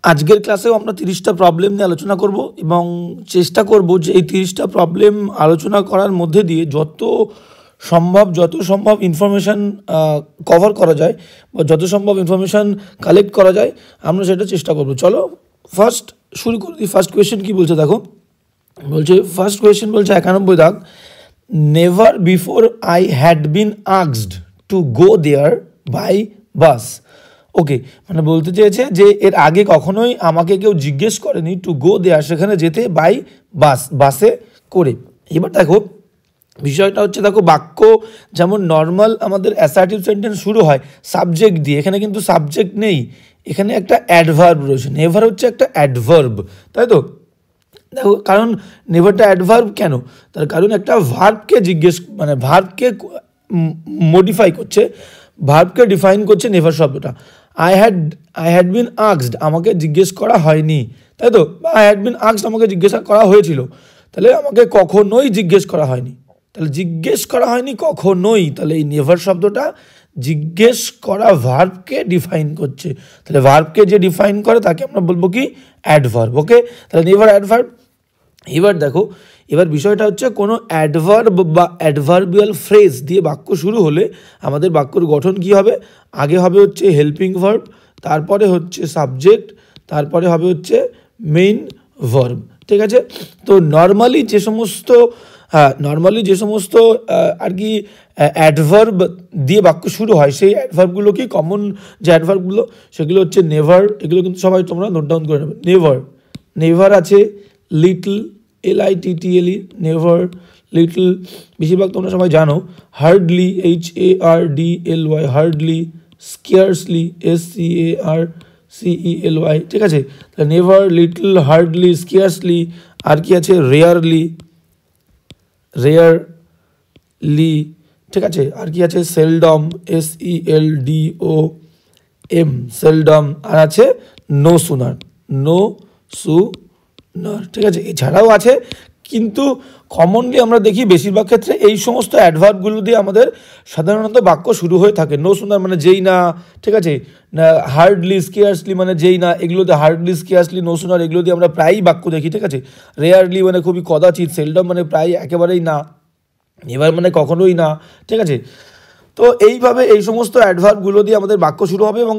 আজকের ক্লাসেও আমরা 30টা প্রবলেম নিয়ে আলোচনা করব এবং চেষ্টা করব যে এই 30টা প্রবলেম আলোচনা করার মধ্যে দিয়ে যত সম্ভব ইনফরমেশান কভার করা যায় বা যত সম্ভব ইনফরমেশান কালেক্ট করা যায় আমরা সেটা চেষ্টা করব। চলো ফার্স্ট শুরু করে দিই। ফার্স্ট কোয়েশ্চেন কী বলছে দেখো, বলছে ফার্স্ট কোয়েশ্চেন বলছে 91 দাগ, never before I had been asked to go there by bus. Okay, মানে বলতে চেয়েছে যে এর আগে কখনোই আমাকে কেউ জিজ্ঞেস করেনি টু গো দেয়ার, সেখানে যেতে বাই বাসে করে। এবার দেখো বিষয়টা হচ্ছে, দেখো বাক্য যেমন নর্মাল আমাদের অ্যাসার্টিভ সেন্টেন্স শুরু হয় সাবজেক্ট দিয়ে, এখানে কিন্তু সাবজেক্ট নেই, এখানে একটা অ্যাডভার্ব রয়েছে। নেভার হচ্ছে একটা অ্যাডভার্ব, তাই তো? দেখো কারণ নেভারটা অ্যাডভার্ব কেন, তার কারণ একটা ভার্বকে ভার্বকে মডিফাই করছে, ভার্বকে ডিফাইন করছে নেভার শব্দটা। আই হ্যাড বিন আস্কড, আমাকে জিজ্ঞেস করা হয়নি, তাই তো? আই হ্যাড বিন আস্কড, আমাকে জিজ্ঞাসা করা হয়েছিল, তাহলে আমাকে কখনোই জিজ্ঞেস করা হয়নি, তাহলে জিজ্ঞেস করা হয়নি কখনোই, তাহলে এই নেভার শব্দটা জিজ্ঞেস করা ভার্বকে ডিফাইন করছে, তাহলে ভার্বকে যে ডিফাইন করে তাকে আমরা বলবো কি অ্যাডভার্ব। ওকে, তাহলে নেভার অ্যাডভার্ব। এবার দেখো, এবার বিষয়টা হচ্ছে কোনো অ্যাডভার্ব বা অ্যাডভার্বিয়াল ফ্রেজ দিয়ে বাক্য শুরু হলে আমাদের বাক্যর গঠন কি হবে? আগে হবে হচ্ছে হেল্পিং ভার্ব, তারপরে হচ্ছে সাবজেক্ট, তারপরে হবে হচ্ছে মেইন ভার্ব। ঠিক আছে, তো নর্মালি যে সমস্ত আর কি অ্যাডভার্ব দিয়ে বাক্য শুরু হয় সেই অ্যাডভার্বগুলো কি কমন যে অ্যাডভার্বগুলো সেগুলো হচ্ছে নেভার, এগুলো কিন্তু সবাই তোমরা নোট ডাউন করে নেবে। নেভার আছে, লিটল, LITTLE, নেভার, লিটল, বেশিরভাগ তোমরা সবাই জানো। Hardly, HARDLY, hardly, scarcely, SCARCELY। ঠিক আছে, তাহলে নেভার, লিটল, হার্ডলি, স্কেয়ারসলি। আর কি আছে? রেয়ারলি, ঠিক আছে। আর কি আছে? Seldom, SELDOM, seldom. আর আছে নো সুনার, ঠিক আছে। এছাড়াও আছে, কিন্তু কমনলি আমরা দেখি বেশিরভাগ ক্ষেত্রে এই সমস্ত অ্যাডভার্বগুলো দিয়ে আমাদের সাধারণত বাক্য শুরু হয়ে থাকে। নো সুনার মানে যেই না, ঠিক আছে। হার্ডলি, স্কেয়ারসলি মানে যেই না, এগুলোতে হার্ডলি, স্কেয়ারসলি, নো সুনার এগুলো দিয়ে আমরা প্রায়ই বাক্য দেখি। ঠিক আছে, রেয়ারলি মানে খুবই কদাচিৎ, সেলডম মানে প্রায় একেবারেই না, এবার মানে কখনোই না। ঠিক আছে, তো এইভাবে এই সমস্ত অ্যাডভার্বগুলো দিয়ে আমাদের বাক্য শুরু হবে এবং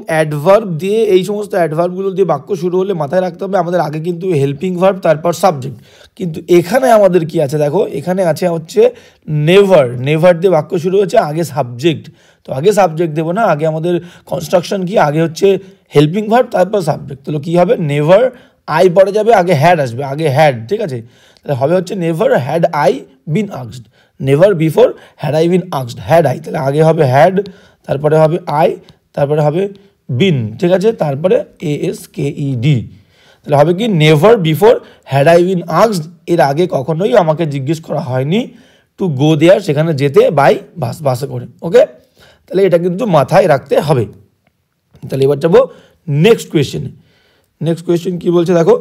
এই সমস্ত অ্যাডভার্বগুলো দিয়ে বাক্য শুরু হলে মাথায় রাখতে হবে আমাদের আগে কিন্তু হেল্পিং ভার্ব, তারপর সাবজেক্ট। কিন্তু এখানে আমাদের কি আছে দেখো, এখানে আছে হচ্ছে নেভার দিয়ে বাক্য শুরু হচ্ছে, আগে সাবজেক্ট। তো আগে সাবজেক্ট দেবো না, আগে আমাদের কনস্ট্রাকশন কি, আগে হচ্ছে হেল্পিং ভার্ব তারপর সাবজেক্ট। তাহলে কী হবে? নেভার, আই পরে যাবে, আগে হ্যাড আসবে, আগে হ্যাড। ঠিক আছে, তাহলে হবে হচ্ছে never had I been asked, never before had I been asked, had I, তাহলে আগে হবে হ্যাড, তারপরে হবে আই, তারপরে হবে বিন। ঠিক আছে, তারপরে ASKED, তাহলে হবে কি never before had I been asked, এর আগে কখনোই আমাকে জিজ্ঞেস করা হয়নি টু গো দেয়ার, সেখানে যেতে বাই বাসে করে। ওকে, তাহলে এটা কিন্তু মাথায় রাখতে হবে। তাহলে এবার যাবো নেক্সট কোয়েশ্চেনে। নেক্সট কোয়েশ্চেন কি বলছে দেখো,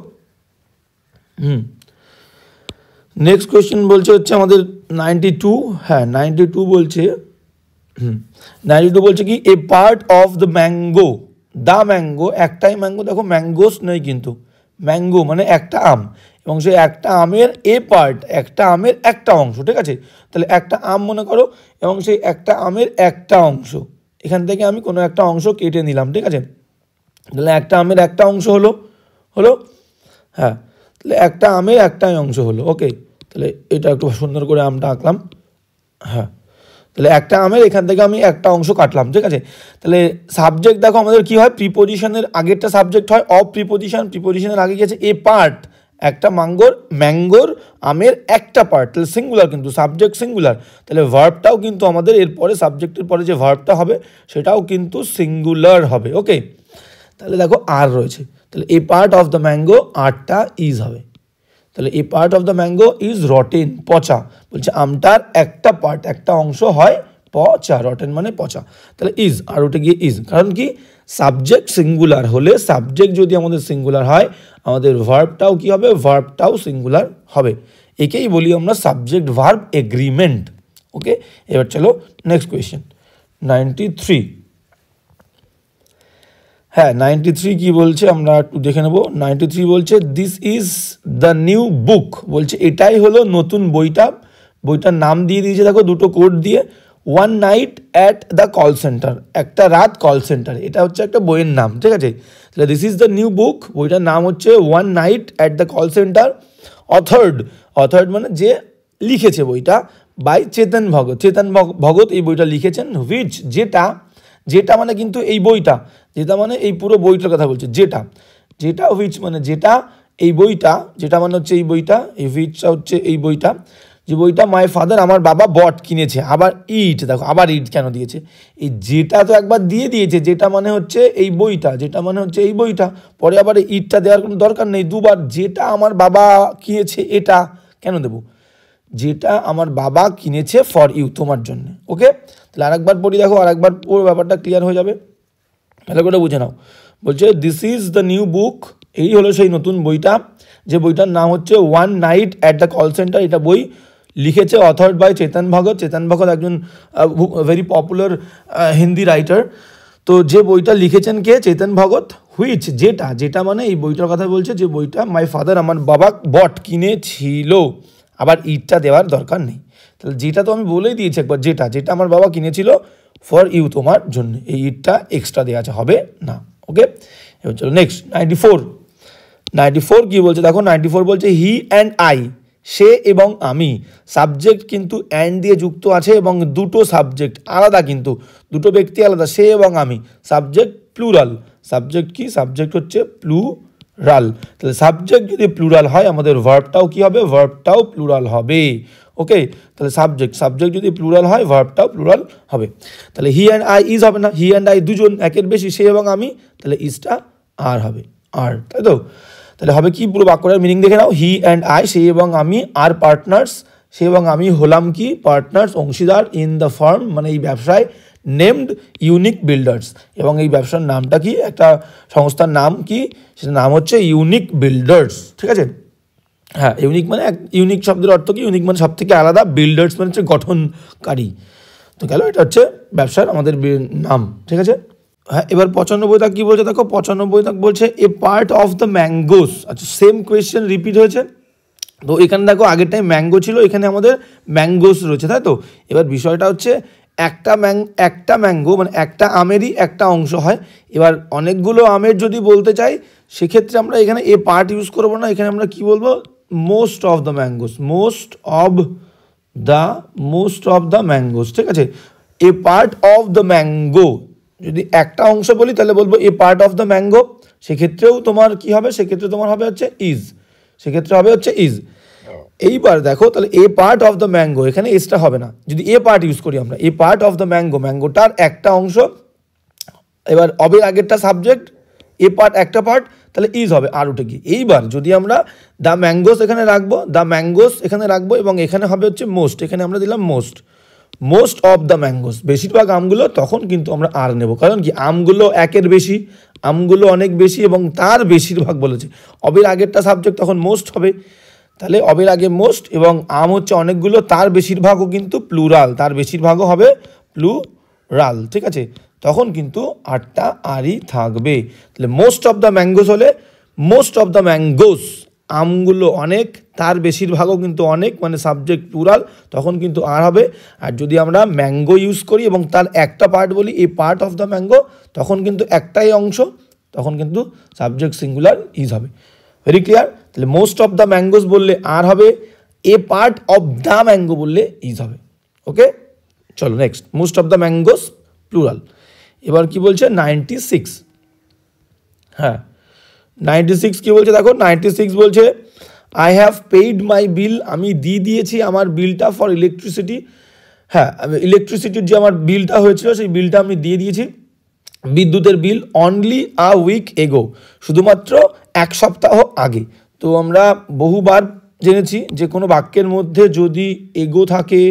নেক্সট কোয়েশ্চেন বলছে হচ্ছে আমাদের 92, হ্যাঁ 92 বলছে, 92 বলছে কি এ পার্ট অফ দ্য ম্যাঙ্গো, একটাই ম্যাঙ্গো, দেখো ম্যাঙ্গোস নেই কিন্তু, ম্যাঙ্গো মানে একটা আম, এবং সেই একটা আমের এ পার্ট, একটা আমের একটা অংশ। ঠিক আছে, তাহলে একটা আম মনে করো এবং সেই একটা আমের একটা অংশ, এখান থেকে আমি কোনো একটা অংশ কেটে নিলাম। ঠিক আছে, তাহলে একটা আমের একটা অংশ হলো, হ্যাঁ, তাহলে একটা আমের একটাই অংশ হলো। ওকে, তাহলে এটা একটু সুন্দর করে আমটা আঁকলাম, হ্যাঁ, তাহলে একটা আমের এখান থেকে আমি একটা অংশ কাটলাম। ঠিক আছে, তাহলে সাবজেক্ট দেখো আমাদের কি হয়, প্রিপোজিশনের আগেরটা সাবজেক্ট হয়, অফ প্রিপোজিশনের আগে গেছে এ পার্ট, একটা ম্যাঙ্গোর আমের একটা পার্ট, তাহলে সিঙ্গুলার, কিন্তু সাবজেক্ট সিঙ্গুলার, তাহলে ভার্বটাও কিন্তু আমাদের এরপরে সাবজেক্টের পরে যে ভার্বটা হবে সেটাও কিন্তু সিঙ্গুলার হবে। ওকে, তাহলে দেখো আর রয়েছে, তাহলে a part of the mango, আরটা ইজ হবে, তাহলে a part of the mango is rotten, পচা, বলছে আমটার একটা পার্ট, একটা অংশ হয় পচা, রটেন মানে পচা, তাহলে ইজ, আর ওটা গিয়ে ইজ, কারণ কি সাবজেক্ট সিঙ্গুলার হলে, সাবজেক্ট যদি আমাদের সিঙ্গুলার হয় আমাদের ভার্বটাও কি হবে, ভার্বটাও সিঙ্গুলার হবে, একেই বলি আমরা সাবজেক্ট ভার্ব এগ্রিমেন্ট। ওকে, এবার চলো নেক্সট কোয়েশ্চেন 93। হ্যাঁ 93 কি বলছে আমরা একটু দেখে নেব। 93 বলছে দিস ইজ দ্য নিউ বুক, বলছে এটাই হলো নতুন বইটা। বইটার নাম দিয়ে দিয়েছে দেখো দুটো কোড দিয়ে, one night at the call centre, একটা রাত কল সেন্টার, এটা হচ্ছে একটা বইয়ের নাম, ঠিক আছে। তাহলে this is the new book, বইটার নাম হচ্ছে one night at the call centre, authored মানে যে লিখেছে বইটা, বাই চেতন ভগত। চেতন ভগত এই বইটা লিখেছেন, হুইচ যেটা মানে কিন্তু এই বইটা, যেটা মানে এই পুরো বইটার কথা বলছে, যেটা হুইচ মানে যেটা, এই বইটা, যেটা মানে হচ্ছে এই বইটা, এই হুইচটা হচ্ছে এই বইটা, যে বইটা মাই ফাদার আমার বাবা বট কিনেছে। আবার ইট, দেখো আবার ইট কেন দিয়েছে, এই যেটা তো একবার দিয়ে দিয়েছে, যেটা মানে হচ্ছে এই বইটা, যেটা মানে হচ্ছে এই বইটা, পরে আবার ইটটা দেওয়ার কোনো দরকার নেই, দুবার যেটা আমার বাবা কিনেছে এটা কেন দেবো, যেটা আমার বাবা কিনেছে ফর ইউ, তোমার জন্য। ওকে, তাহলে আরেকবার পড়ি, দেখো আরেকবার পুরো ব্যাপারটা ক্লিয়ার হয়ে যাবে, ভালো করে বুঝে নাও। বলছে দিস ইজ দ্য নিউ বুক, এই হলো সেই নতুন বইটা, যে বইটার নাম হচ্ছে one night at the call centre. এটা বই লিখেছে অথর্ড বাই চেতন ভগত। চেতন ভগত একজন ভেরি পপুলার হিন্দি রাইটার। তো যে বইটা লিখেছেন কে, চেতন ভগত। হুইচ যেটা মানে এই বইটার কথা বলছে, যে বইটা মাই ফাদার আমার বাবা বট কিনেছিল, আবার ইটটা দেওয়ার দরকার নেই। তাহলে যেটা তো আমি বলেই দিয়েছি একবার, যেটা আমার বাবা কিনেছিল ফর ইউ, তোমার জন্য, এই ইটটা এক্সট্রা দেওয়া হবে না। ওকে, এবার চলো নেক্সট 94 কি বলছে দেখো। 94 বলছে হি অ্যান্ড আই, সে এবং আমি, সাবজেক্ট কিন্তু অ্যান্ড দিয়ে যুক্ত আছে এবং দুটো সাবজেক্ট আলাদা, কিন্তু দুটো ব্যক্তি আলাদা, সে এবং আমি, সাবজেক্ট প্লুরাল। সাবজেক্ট কি, সাবজেক্ট হচ্ছে প্লুরাল। তাহলে সাবজেক্ট যদি প্লুরাল হয় আমাদের ভার্বটাও কি হবে, ভার্বটাও প্লুরাল হবে। ওকে, তাহলে সাবজেক্ট যদি প্লুরাল হয় ভার্বটাও প্লুরাল হবে। তাহলে হি অ্যান্ড আই ইজ হবে না, হি অ্যান্ড আই দুজন, একের বেশি, সে এবং আমি, তাহলে ইজটা আর হবে, আর, তাই তো। তাহলে হবে কি, পুরো বাক্যটার মিনিং দেখে নাও। হি অ্যান্ড আই, সে এবং আমি, আর পার্টনার্স, সে এবং আমি হলাম কি, পার্টনার্স, অংশীদার, ইন দ্য ফার্ম মানে এই ব্যবসায়, নেমড ইউনিক বিল্ডার্স, এবং এই ব্যবসার নামটা কি, একটা সংস্থার নাম কি, সেটার নাম হচ্ছে ইউনিক বিল্ডার্স, ঠিক আছে। হ্যাঁ, ইউনিক মানে ইউনিক শব্দের অর্থ কি, ইউনিক মানে সব থেকে আলাদা, বিল্ডার্স মানে হচ্ছে গঠনকারী। তো গেল, এটা হচ্ছে ব্যবসার আমাদের নাম, ঠিক আছে। হ্যাঁ, এবার 95 কি বলছে দেখো। 95 বলছে এ পার্ট অফ দ্য ম্যাঙ্গোস। আচ্ছা, সেম কোয়েশ্চেন রিপিট হয়েছে। তো এখানে দেখো আগের টাইম ম্যাঙ্গো ছিল, এখানে আমাদের ম্যাঙ্গোস রয়েছে, তাই তো। এবার বিষয়টা হচ্ছে একটা ম্যাঙ্গো মানে একটা আমেরই একটা অংশ হয়। এবার অনেকগুলো আমের যদি বলতে চাই, সেক্ষেত্রে আমরা এখানে এ পার্ট ইউজ করবো না, এখানে আমরা কি বলবো, most of the mangoes, most of the mangoes, ঠিক আছে। এ পার্ট অফ দ্য ম্যাঙ্গো, যদি একটা অংশ বলি তাহলে বলবো এ পার্ট অফ দ্য ম্যাঙ্গো, সেক্ষেত্রেও তোমার কি হবে, সেক্ষেত্রে তোমার হবে হচ্ছে ইজ, সেক্ষেত্রে হবে হচ্ছে ইজ। এইবার দেখো, তাহলে a part of the mango, এখানে এসটা হবে না, যদি এ পার্ট ইউজ করি আমরা, এ পার্ট অফ দ্য ম্যাঙ্গো, ম্যাঙ্গোটার একটা অংশ, এবার অবের আগেরটা সাবজেক্ট, এ পার্ট একটা পার্ট, তাহলে ইজ হবে আর উঠে গিয়ে। এইবার যদি আমরা দ্য ম্যাঙ্গোস এখানে রাখবো, দ্য ম্যাঙ্গোস এখানে রাখবো, এবং এখানে হবে হচ্ছে মোস্ট, এখানে আমরা দিলাম মোস্ট অফ দ্য ম্যাঙ্গোস, বেশিরভাগ আমগুলো, তখন কিন্তু আমরা আর নেব, কারণ কি আমগুলো একের বেশি, আমগুলো অনেক বেশি এবং তার বেশিরভাগ বলেছে, অবের আগেরটা সাবজেক্ট তখন মোস্ট হবে, তাহলে অবের আগে মোস্ট, এবং আম হচ্ছে অনেকগুলো, তার বেশিরভাগও কিন্তু প্লুরাল, তার বেশিরভাগও হবে প্লুরাল, ঠিক আছে। তখন কিন্তু আটটা আরই থাকবে। তাহলে মোস্ট অফ দ্য ম্যাঙ্গোস হলে মোস্ট অফ দ্য ম্যাঙ্গোস, আমগুলো অনেক, তার বেশিরভাগও কিন্তু অনেক, মানে সাবজেক্ট প্লুরাল, তখন কিন্তু আর হবে। আর যদি আমরা ম্যাঙ্গো ইউজ করি এবং তার একটা পার্ট বলি এ পার্ট অফ দ্য ম্যাঙ্গো, তখন কিন্তু একটাই অংশ, তখন কিন্তু সাবজেক্ট সিঙ্গুলার ইজ হবে। Very clear. তাহলে মোস্ট অফ দ্য ম্যাঙ্গোস বললে আর হবে, এ পার্ট অফ দ্য ম্যাঙ্গো বললে ইজ হবে। ওকে, চলো next, most of the mangoes plural. এবার কি বলছে 96, হ্যাঁ 96 কি বলছে দেখো। 96 বলছে আই হ্যাভ পেইড মাই বিল, আমি দিয়ে দিয়েছি আমার বিলটা, ফর ইলেকট্রিসিটি, হ্যাঁ ইলেকট্রিসিটির যে আমার বিলটা হয়েছিল সেই বিলটা আমি দিয়ে দিয়েছি, বিদ্যুতের বিল, অনলি আ উইক এগো, শুধুমাত্র এক সপ্তাহ আগে। তো আমরা বহুবার জেনেছি যে কোনো বাক্যের মধ্যে যদি এগো থাকে,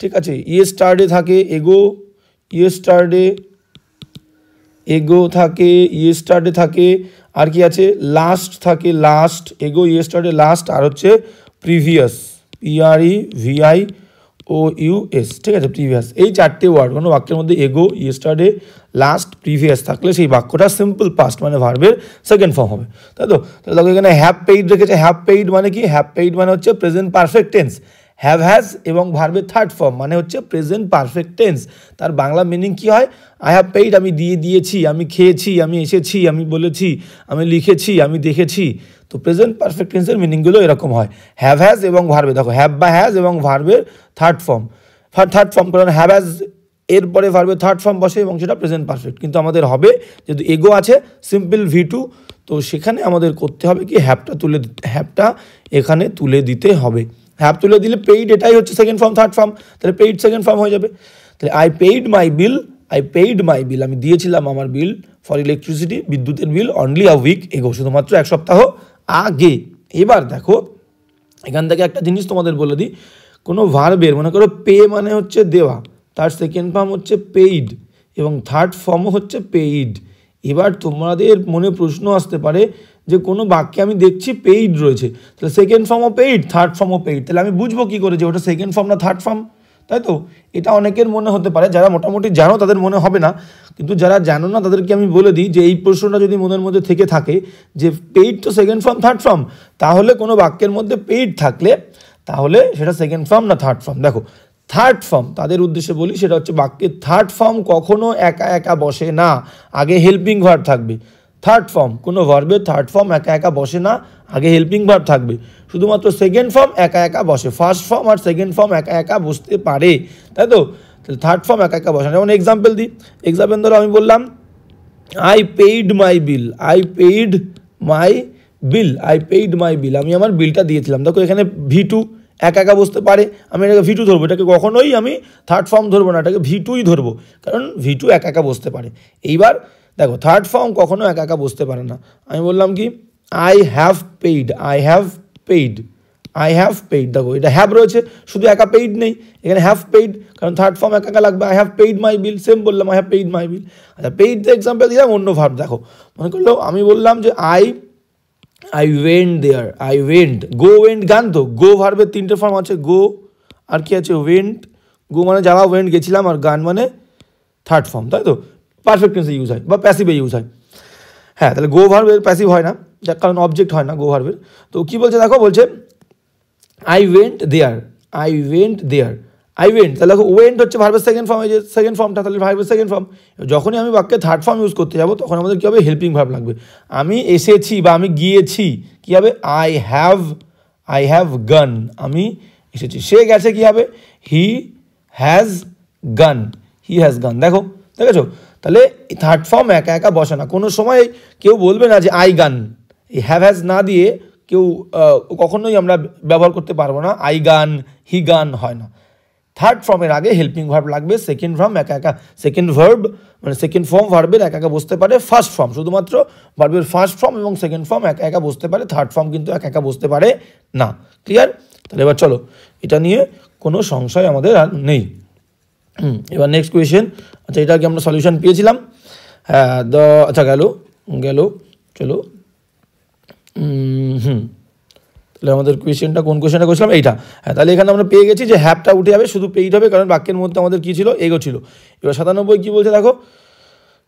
ঠিক আছে, ইয়েস্টারডে থাকে, এগো থাকে, ইয়েস্টারডে থাকে, আর কি আছে, লাস্ট থাকে, লাস্ট, এগো, ইয়েস্টারডে, লাস্ট, আর হচ্ছে প্রিভিয়াস, PREVIOUS, ঠিক আছে, প্রিভিয়াস। এই চারটে ওয়ার্ড কোনো বাক্যের মধ্যে এগো, ইয়েস্টারডে, লাস্ট, প্রিভিয়াস থাকলে সেই বাক্যটা সিম্পল পাস্ট মানে ভার্বের সেকেন্ড ফর্ম হবে, তাই তো? তাহলে দেখো এখানে হ্যাভ পেইড রেখেছে। হ্যাভ পেইড মানে কি? হ্যাভ পেইড মানে হচ্ছে present perfect tense. Have has এবং ভার্বের থার্ড ফর্ম মানে হচ্ছে প্রেজেন্ট পারফেক্ট টেন্স। তার বাংলা মিনিং কি হয়? আই হ্যাভ পেইড, আমি দিয়েছি, আমি খেয়েছি, আমি এসেছি, আমি বলেছি, আমি লিখেছি, আমি দেখেছি। তো প্রেজেন্ট পারফেক্ট টেন্সের মিনিংগুলো এরকম হয়। হ্যাভ হ্যাজ এবং ভার্বে, দেখো হ্যাভ বা হ্যাজ এবং ভার্বের থার্ড ফর্ম, কারণ হ্যাভ হ্যাজ এরপরে ভার্বের থার্ড ফর্ম বসে এবং সেটা প্রেজেন্ট পারফেক্ট। কিন্তু আমাদের হবে যেহেতু এগো আছে সিম্পল V2, তো সেখানে আমাদের করতে হবে কি হ্যাভটা এখানে তুলে দিতে হবে। হ্যাভ তুলে দিলে পেইড, এটাই হচ্ছে সেকেন্ড ফর্ম থার্ড ফর্ম, তাহলে পেইড সেকেন্ড ফর্ম হয়ে যাবে। তাহলে আই পেইড মাই বিল, আমি দিয়েছিলাম আমার বিল ফর ইলেকট্রিসিটি, বিদ্যুতের বিল, অনলি আ উইক এগো, শুধুমাত্র এক সপ্তাহ আগে। এবার দেখো এখান থেকে একটা জিনিস তোমাদের বলে দিই, কোনো ভার্বের মনে করো পে মানে হচ্ছে দেওয়া, তার সেকেন্ড ফর্ম হচ্ছে পেইড এবং থার্ড ফর্মও হচ্ছে পেইড। এবার তোমাদের মনে প্রশ্ন আসতে পারে যে কোনো বাক্যে আমি দেখছি পেইড রয়েছে, তাহলে সেকেন্ড ফর্মও পেইড, থার্ড ফর্মও পেইড, তাহলে আমি বুঝবো কী করে যে ওটা সেকেন্ড ফর্ম না থার্ড ফর্ম, তাই তো? এটা অনেকের মনে হতে পারে, যারা মোটামুটি জানো তাদের মনে হবে না, কিন্তু যারা জানো না তাদেরকে আমি বলে দিই যে এই প্রশ্নটা যদি মনের মধ্যে থেকে থাকে যে পেইড তো সেকেন্ড ফর্ম থার্ড ফর্ম, তাহলে কোনো বাক্যের মধ্যে পেইড থাকলে তাহলে সেটা সেকেন্ড ফর্ম না থার্ড ফর্ম। দেখো থার্ড ফর্ম তাদের উদ্দেশ্যে বলি, সেটা হচ্ছে বাক্যের থার্ড ফর্ম কখনো একা একা বসে না, আগে হেল্পিং ভার্ব থাকবে। থার্ড ফর্ম কোনো ভার্বের থার্ড ফর্ম একা একা বসে না, আগে হেল্পিং ভার্ব থাকবে। শুধুমাত্র সেকেন্ড ফর্ম একা একা বসে, ফার্স্ট ফর্ম আর সেকেন্ড ফর্ম একা একা বসতে পারে, তাই তো? তাহলে থার্ড ফর্ম একা একা বসে না। যেমন এক্সাম্পল দিই, এক্সাম্পল ধরো আমি বললাম আই পেইড মাই বিল, আমি আমার বিলটা দিয়েছিলাম। দেখো এখানে V2 একা একা বসতে পারে, আমি এটাকে V2 ধরবো, এটাকে কখনোই আমি থার্ড ফর্ম ধরবো না, এটাকে V2ই ধরবো, কারণ V2 একা একা বসতে পারে। এইবার দেখো থার্ড ফর্ম কখনো একা একা বসতে পারে না। আমি বললাম কি আই হ্যাভ পেইড, দেখো এটা হ্যাভ রয়েছে, শুধু একা পেইড নেই, এখানে হ্যাভ পেইড, কারণ থার্ড ফর্ম একা একা লাগবে। I have paid my bill, same বললাম আই হ্যাভ পেইড মাই বিল। আচ্ছা পেইড এক্সাম্পল দিলাম অন্য ভার্ব, দেখো মনে করলো আমি বললাম যে আই ওয়েন্ট, গান, তো গো ভার্বের তিনটে ফর্ম আছে, গো আর কি আছে ওয়েন্ট, গো মানে যাওয়া, ওয়েন্ট গেছিলাম, আর গান মানে থার্ড ফর্ম, তাই তো? পারফেক্ট টেন্সে ইউজ হয় বা প্যাসিভে ইউজ হয়। হ্যাঁ, তাহলে গো ভার্বের প্যাসিভ হয় না, যার কারণ অবজেক্ট হয় না গো ভার্বের। তো কী বলছে দেখো, বলছে আই ওয়েন্ট দেয়ার, তাহলে দেখো ওয়েন্ট হচ্ছে ভার্বের সেকেন্ড ফর্ম, এই যে সেকেন্ড ফর্মটা, তাহলে ভার্বের সেকেন্ড ফর্ম। যখনই আমি বাক্যে থার্ড ফর্ম ইউজ করতে যাবো তখন আমাদের কী হবে? হেল্পিং ভার্ব লাগবে। আমি এসেছি বা আমি গিয়েছি, কী হবে? আই হ্যাভ গান, আমি এসেছি। সে গেছে, কী হবে? হি হ্যাজ গান, দেখো দেখেছো? তাহলে থার্ড ফর্ম একা একা বসে না, কোনো সময় কেউ বলবে না যে আই গান, এই হ্যাভ হ্যাজ না দিয়ে কেউ কখনোই আমরা ব্যবহার করতে পারবো না, আই গান, হি গান হয় না। থার্ড ফর্মের আগে হেল্পিং ভার্ব লাগবে, সেকেন্ড ফর্ম একা একা, সেকেন্ড ফর্ম ভার্বের একা একা বসতে পারে, ফার্স্ট ফর্ম শুধুমাত্র ভার্বের ফার্স্ট ফর্ম এবং সেকেন্ড ফর্ম একা একা বসতে পারে, থার্ড ফর্ম কিন্তু একা একা বসতে পারে না। ক্লিয়ার? তাহলে এবার চলো, এটা নিয়ে কোনো সংশয় আমাদের আর নেই। এবার নেক্সট কোয়েশ্চেন। আচ্ছা এটা কি আমরা সলিউশন পেয়েছিলাম? হ্যাঁ, আচ্ছা গেল চলো। তাহলে আমাদের কোয়েশ্চেনটা কোন কোয়েশ্চেনটা করেছিলাম? এইটা। হ্যাঁ, তাহলে এখানে আমরা পেয়ে গেছি যে হ্যাভটা উঠে যাবে, শুধু পেইড হবে, কারণ বাক্যের মধ্যে আমাদের কী ছিল? এগো ছিল। এবার 97 কী বলছে দেখো,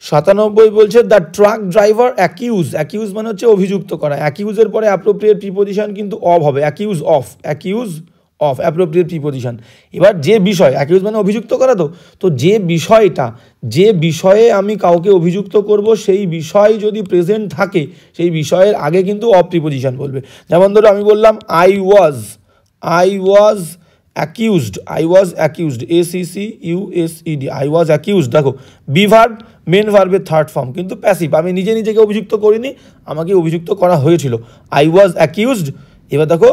97 বলছে দ্য ট্রাক ড্রাইভার অ্যাকিউজ মানে হচ্ছে অভিযুক্ত করা, অ্যাকিউজের পরে অ্যাপ্রোপ্রিয়েট প্রিপোজিশন কিন্তু অফ হবে, অ্যাকিউজ অফ অ্যাপ্রোপ্রিয়েট প্রিপোজিশন। এবার যে বিষয়, অ্যাকিউজ মানে অভিযুক্ত করা, তো যে বিষয়ে আমি কাউকে অভিযুক্ত করব সেই বিষয় যদি প্রেজেন্ট থাকে সেই বিষয়ের আগে কিন্তু অফ প্রিপোজিশন বলবে। যেমন ধরো আমি বললাম I was accused, ACCUSED, I was accused. দেখো বি ভার্ব মেন ভার্বের থার্ড ফর্ম কিন্তু প্যাসিভ, আমি নিজেকে অভিযুক্ত করিনি, আমাকে অভিযুক্ত করা হয়েছিল। I was accused. এবার দেখো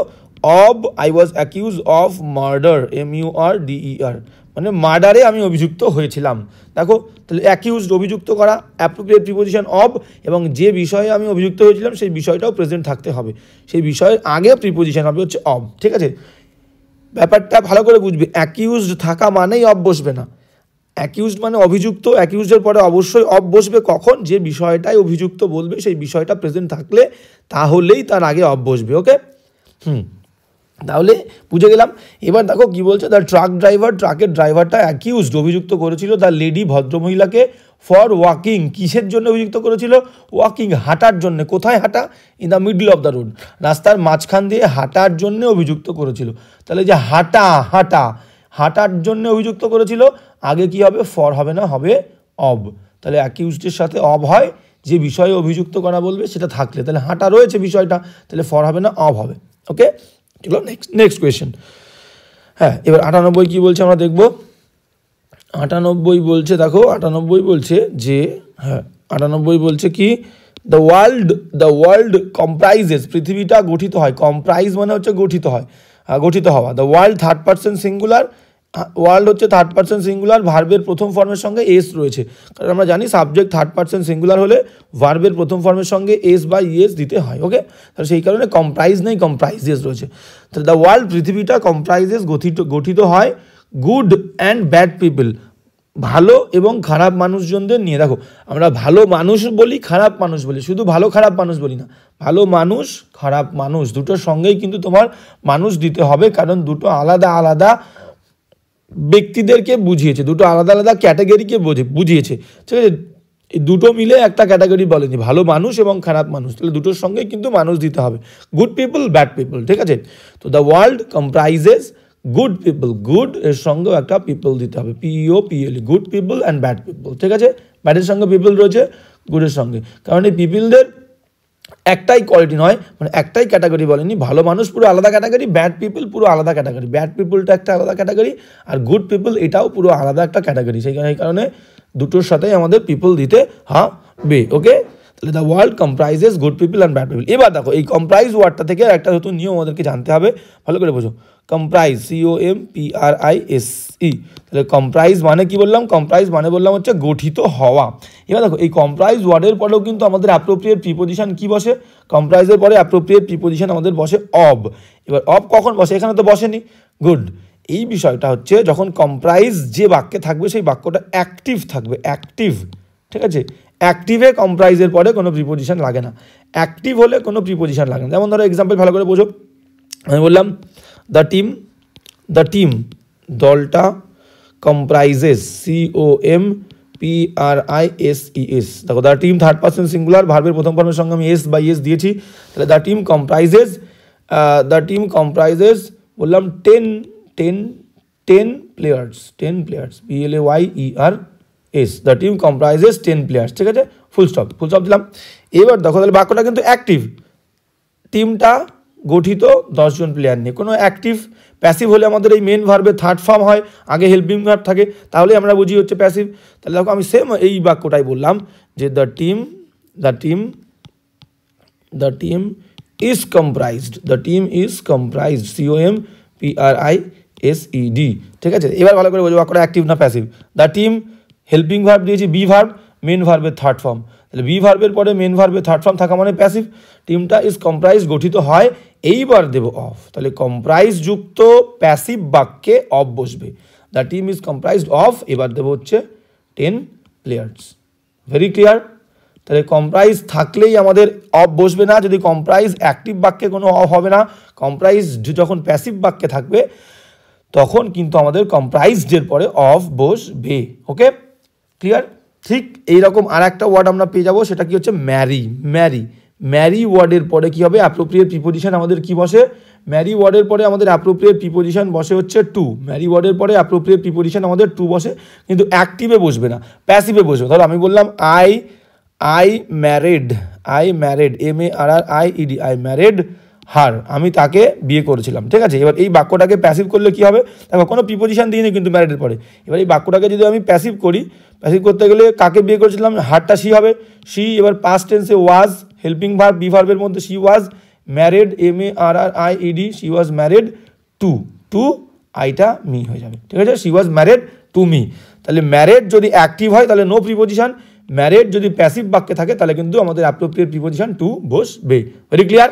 I was accuse of murder, MURDER, মানে মার্ডারে আমি অভিযুক্ত হয়েছিলাম। দেখো তাহলে অ্যাকিউজড অভিযুক্ত করা, অ্যাপ্রোপ্রিয়েট প্রিপোজিশন অফ, এবং যে বিষয়ে আমি অভিযুক্ত হয়েছিলাম সেই বিষয়টাও প্রেজেন্ট থাকতে হবে, সেই বিষয়ের আগে প্রিপোজিশন হবে হচ্ছে অফ। ঠিক আছে, ব্যাপারটা ভালো করে বুঝবে, অ্যাকিউজড থাকা মানেই অফ বসবে না, অ্যাকিউজড মানে অভিযুক্ত, অ্যাকিউজডের পরে অবশ্যই অফ বসবে কখন? যে বিষয়টাই অভিযুক্ত বলবে সেই বিষয়টা প্রেজেন্ট থাকলে তাহলেই তার আগে অফ বসবে। ওকে, তাহলে বুঝে গেলাম। এবার দেখো কি বলছে, দ্য ট্রাক ড্রাইভার, ট্রাকের ড্রাইভারটা অ্যাকিউজড, অভিযুক্ত করেছিল দ্য লেডি, ভদ্রমহিলাকে, ফর ওয়াকিং, কিসের জন্য অভিযুক্ত করেছিল? ওয়াকিং, হাঁটার জন্য। কোথায় হাঁটা? In the middle of the road, রাস্তার মাঝখান দিয়ে হাঁটার জন্য অভিযুক্ত করেছিল। তাহলে যে হাঁটার জন্য অভিযুক্ত করেছিল, আগে কি হবে? ফর হবে না, হবে অব। তাহলে অ্যাকিউজডের সাথে অব হয়, যে বিষয়ে অভিযুক্ত করা বলবে সেটা থাকলে। তাহলে হাঁটা রয়েছে বিষয়টা, তাহলে ফর হবে না, অব হবে। ওকে, চলো নেক্সট কোয়েশ্চেন। হ্যাঁ, এবার 98 কি বলছে আমরা দেখব। 98 বলছে, দেখো 98 বলছে যে, হ্যাঁ 98 বলছে কি, দ্য ওয়ার্ল্ড কম্প্রাইজেস, পৃথিবীটা গঠিত হয়, কম্প্রাইজ মানে হচ্ছে গঠিত হয়, গঠিত হওয়া। The world third person singular, world হচ্ছে থার্ড পারসন সিঙ্গুলার, ভার্বের প্রথম ফর্মের সঙ্গে এস রয়েছে, কারণ আমরা জানি সাবজেক্ট থার্ড পারসন সিঙ্গুলার হলে ভার্বের প্রথম ফর্মের সঙ্গে এস বা ইএস দিতে হয়। ওকে, তাহলে সেই কারণে কম্প্রাইজ নেই, কম্প্রাইজেস রয়েছে। তাহলে দ্য ওয়ার্ল্ড, পৃথিবীটা, কম্প্রাইজেস, গঠিত হয় গুড অ্যান্ড ব্যাড পিপল, ভালো এবং খারাপ মানুষজনদের নিয়ে। দেখো আমরা ভালো মানুষ বলি, খারাপ মানুষ বলি, শুধু ভালো খারাপ মানুষ বলি না, ভালো মানুষ খারাপ মানুষ দুটোর সঙ্গেই কিন্তু তোমার মানুষ দিতে হবে, কারণ দুটো আলাদা আলাদা ব্যক্তিদেরকে বুঝিয়েছে, দুটো আলাদা আলাদা ক্যাটাগরিকে বুঝিয়েছে, ঠিক আছে? এই দুটো মিলে একটা ক্যাটাগরি বলেনি, ভালো মানুষ এবং খারাপ মানুষ, তাহলে দুটোর সঙ্গে কিন্তু মানুষ দিতে হবে, গুড পিপল, ব্যাড পিপল, ঠিক আছে? তো the world comprises good people, good এর সঙ্গেও একটা পিপল দিতে হবে, PEOPLE, good people and bad people, ঠিক আছে? ব্যাডের সঙ্গে পিপল রয়েছে, গুডের সঙ্গে, কারণ এই পিপলদের একটাই কোয়ালিটি নয়, মানে একটাই ক্যাটাগরি বলেনি, ভালো মানুষ পুরো আলাদা ক্যাটাগরি, ব্যাড পিপল পুরো আলাদা ক্যাটাগরি, ব্যাড পিপলটা একটা আলাদা ক্যাটাগরি, আর গুড পিপল এটাও পুরো আলাদা একটা ক্যাটাগরি, সেই কারণে দুটোর সাথেই আমাদের পিপল দিতে হবে। ওকে, তাহলে the world comprises good people and bad people. এবার দেখো এই কম্প্রাইজ ওয়ার্ডটা থেকে একটা নতুন নিয়ম আমাদেরকে জানতে হবে, ভালো করে বোঝো। কম্প্রাইজ, COMPRISE, তাহলে কম্প্রাইজ মানে কি বললাম? কম্প্রাইজ মানে বললাম হচ্ছে গঠিত হওয়া। এবার দেখো এই কম্প্রাইজ ওয়ার্ডের পরেও কিন্তু আমাদের অ্যাপ্রোপ্রিয়েট প্রিপোজিশন কি বসে? কম্প্রাইজের পরে অ্যাপ্রোপ্রিয়েট প্রিপোজিশন আমাদের বসে অব। এবার অব কখন বসে? এখানে তো বসেনি। গুড, এই বিষয়টা হচ্ছে যখন কম্প্রাইজ যে বাক্যে থাকবে সেই বাক্যটা অ্যাক্টিভ থাকবে, অ্যাক্টিভ, ঠিক আছে? অ্যাক্টিভে কম্প্রাইজের পরে কোনো প্রিপোজিশন লাগে না, অ্যাক্টিভ হলে কোনো প্রিপোজিশন লাগে না। যেমন ধরো এক্সাম্পল ভালো করে বোঝো, আমি বললাম দ্য টিম, দলটা, কম্প্রাইজেস, COMPRISES, দেখো the team third person singular, ভার্বের প্রথম ফর্মের সঙ্গে আমি এস বা ইএস দিয়েছি, তাহলে দ্য টিম কম্প্রাইজেস বললাম 10 players, PLAYERS, the team comprises 10 players, ঠিক আছে? ফুল স্টপ দিলাম। এবার দেখো তাহলে বাক্যটা কিন্তু অ্যাক্টিভ, টিমটা গঠিত 10 জন প্লেয়ার নিয়ে। কোনো অ্যাক্টিভ, প্যাসিভ হলে আমাদের এই মেন ভার্বের থার্ড ফর্ম হয়, আগে হেল্পিং ভার্ব থাকে, তাহলে আমরা বুঝি হচ্ছে প্যাসিভ। তাহলে দেখো আমি সেম এই বাক্যটাই বললাম যে the team is comprised, COMPRISED, ঠিক আছে? এবার ভালো করে বোঝো বাক্যটা অ্যাক্টিভ না passive. The team, helping verb দিয়েছি, বি ভার্ব, মেন ভার্বের থার্ড ফর্ম, তাহলে বি ভার্বের পরে মেন ভার্বের থার্ড ফর্ম থাকা মানে প্যাসিভ। টিমটা ইজ কম্প্রাইজ, গঠিত হয়, এইবার দেবো অফ, তাহলে কম্প্রাইজ যুক্ত প্যাসিভ বাক্যে অফ বসবে। The team is comprised of, এবার দেবো হচ্ছে 10 প্লেয়ার্স। Very clear? তাহলে কম্প্রাইজ থাকলেই আমাদের অফ বসবে না, যদি কম্প্রাইজ অ্যাক্টিভ বাক্যে কোনো অফ হবে না, কম্প্রাইজ যখন প্যাসিভ বাক্যে থাকবে তখন কিন্তু আমাদের কম্প্রাইজডের পরে অফ বসবে। ওকে, ক্লিয়ার? ঠিক এইরকম আর একটা ওয়ার্ড আমরা পেয়ে যাবো, সেটা কি হচ্ছে ম্যারি ওয়ার্ডের পরে কি হবে? অ্যাপ্রোপ্রিয়েট প্রিপোজিশন আমাদের কি বসে? ম্যারি ওয়ার্ডের পরে আমাদের অ্যাপ্রোপ্রিয়েট প্রিপোজিশন বসে হচ্ছে টু। ম্যারি ওয়ার্ডের পরে অ্যাপ্রোপ্রিয়েট প্রিপোজিশন আমাদের টু বসে, কিন্তু অ্যাক্টিভে বসবে না, প্যাসিভে বসবে। ধরো আমি বললাম I married, MARRIED, I married her, আমি তাকে বিয়ে করেছিলাম, ঠিক আছে? এবার এই বাক্যটাকে প্যাসিভ করলে কি হবে? দেখো কোনো প্রিপোজিশন দিইনি কিন্তু ম্যারিডের পরে। এবার এই বাক্যটাকে যদি আমি প্যাসিভ করি, প্যাসিভ করতে গেলে কাকে বিয়ে করেছিলাম? হারটা সি হবে, সি। এবার পাস্ট টেন্সে ওয়াজ, হেল্পিং ভার্ব বি ভার্বের মধ্যে C was married, MARRIED, C was married to আইটা মি হয়ে যাবে, ঠিক আছে? C was married to me. তাহলে ম্যারিড যদি অ্যাক্টিভ হয় তাহলে নো প্রিপোজিশন, ম্যারিড যদি প্যাসিভ বাক্যে থাকে তাহলে কিন্তু আমাদের অ্যাপ্রোপ্রিয়েট প্রিপোজিশন টু বসবে। Very clear?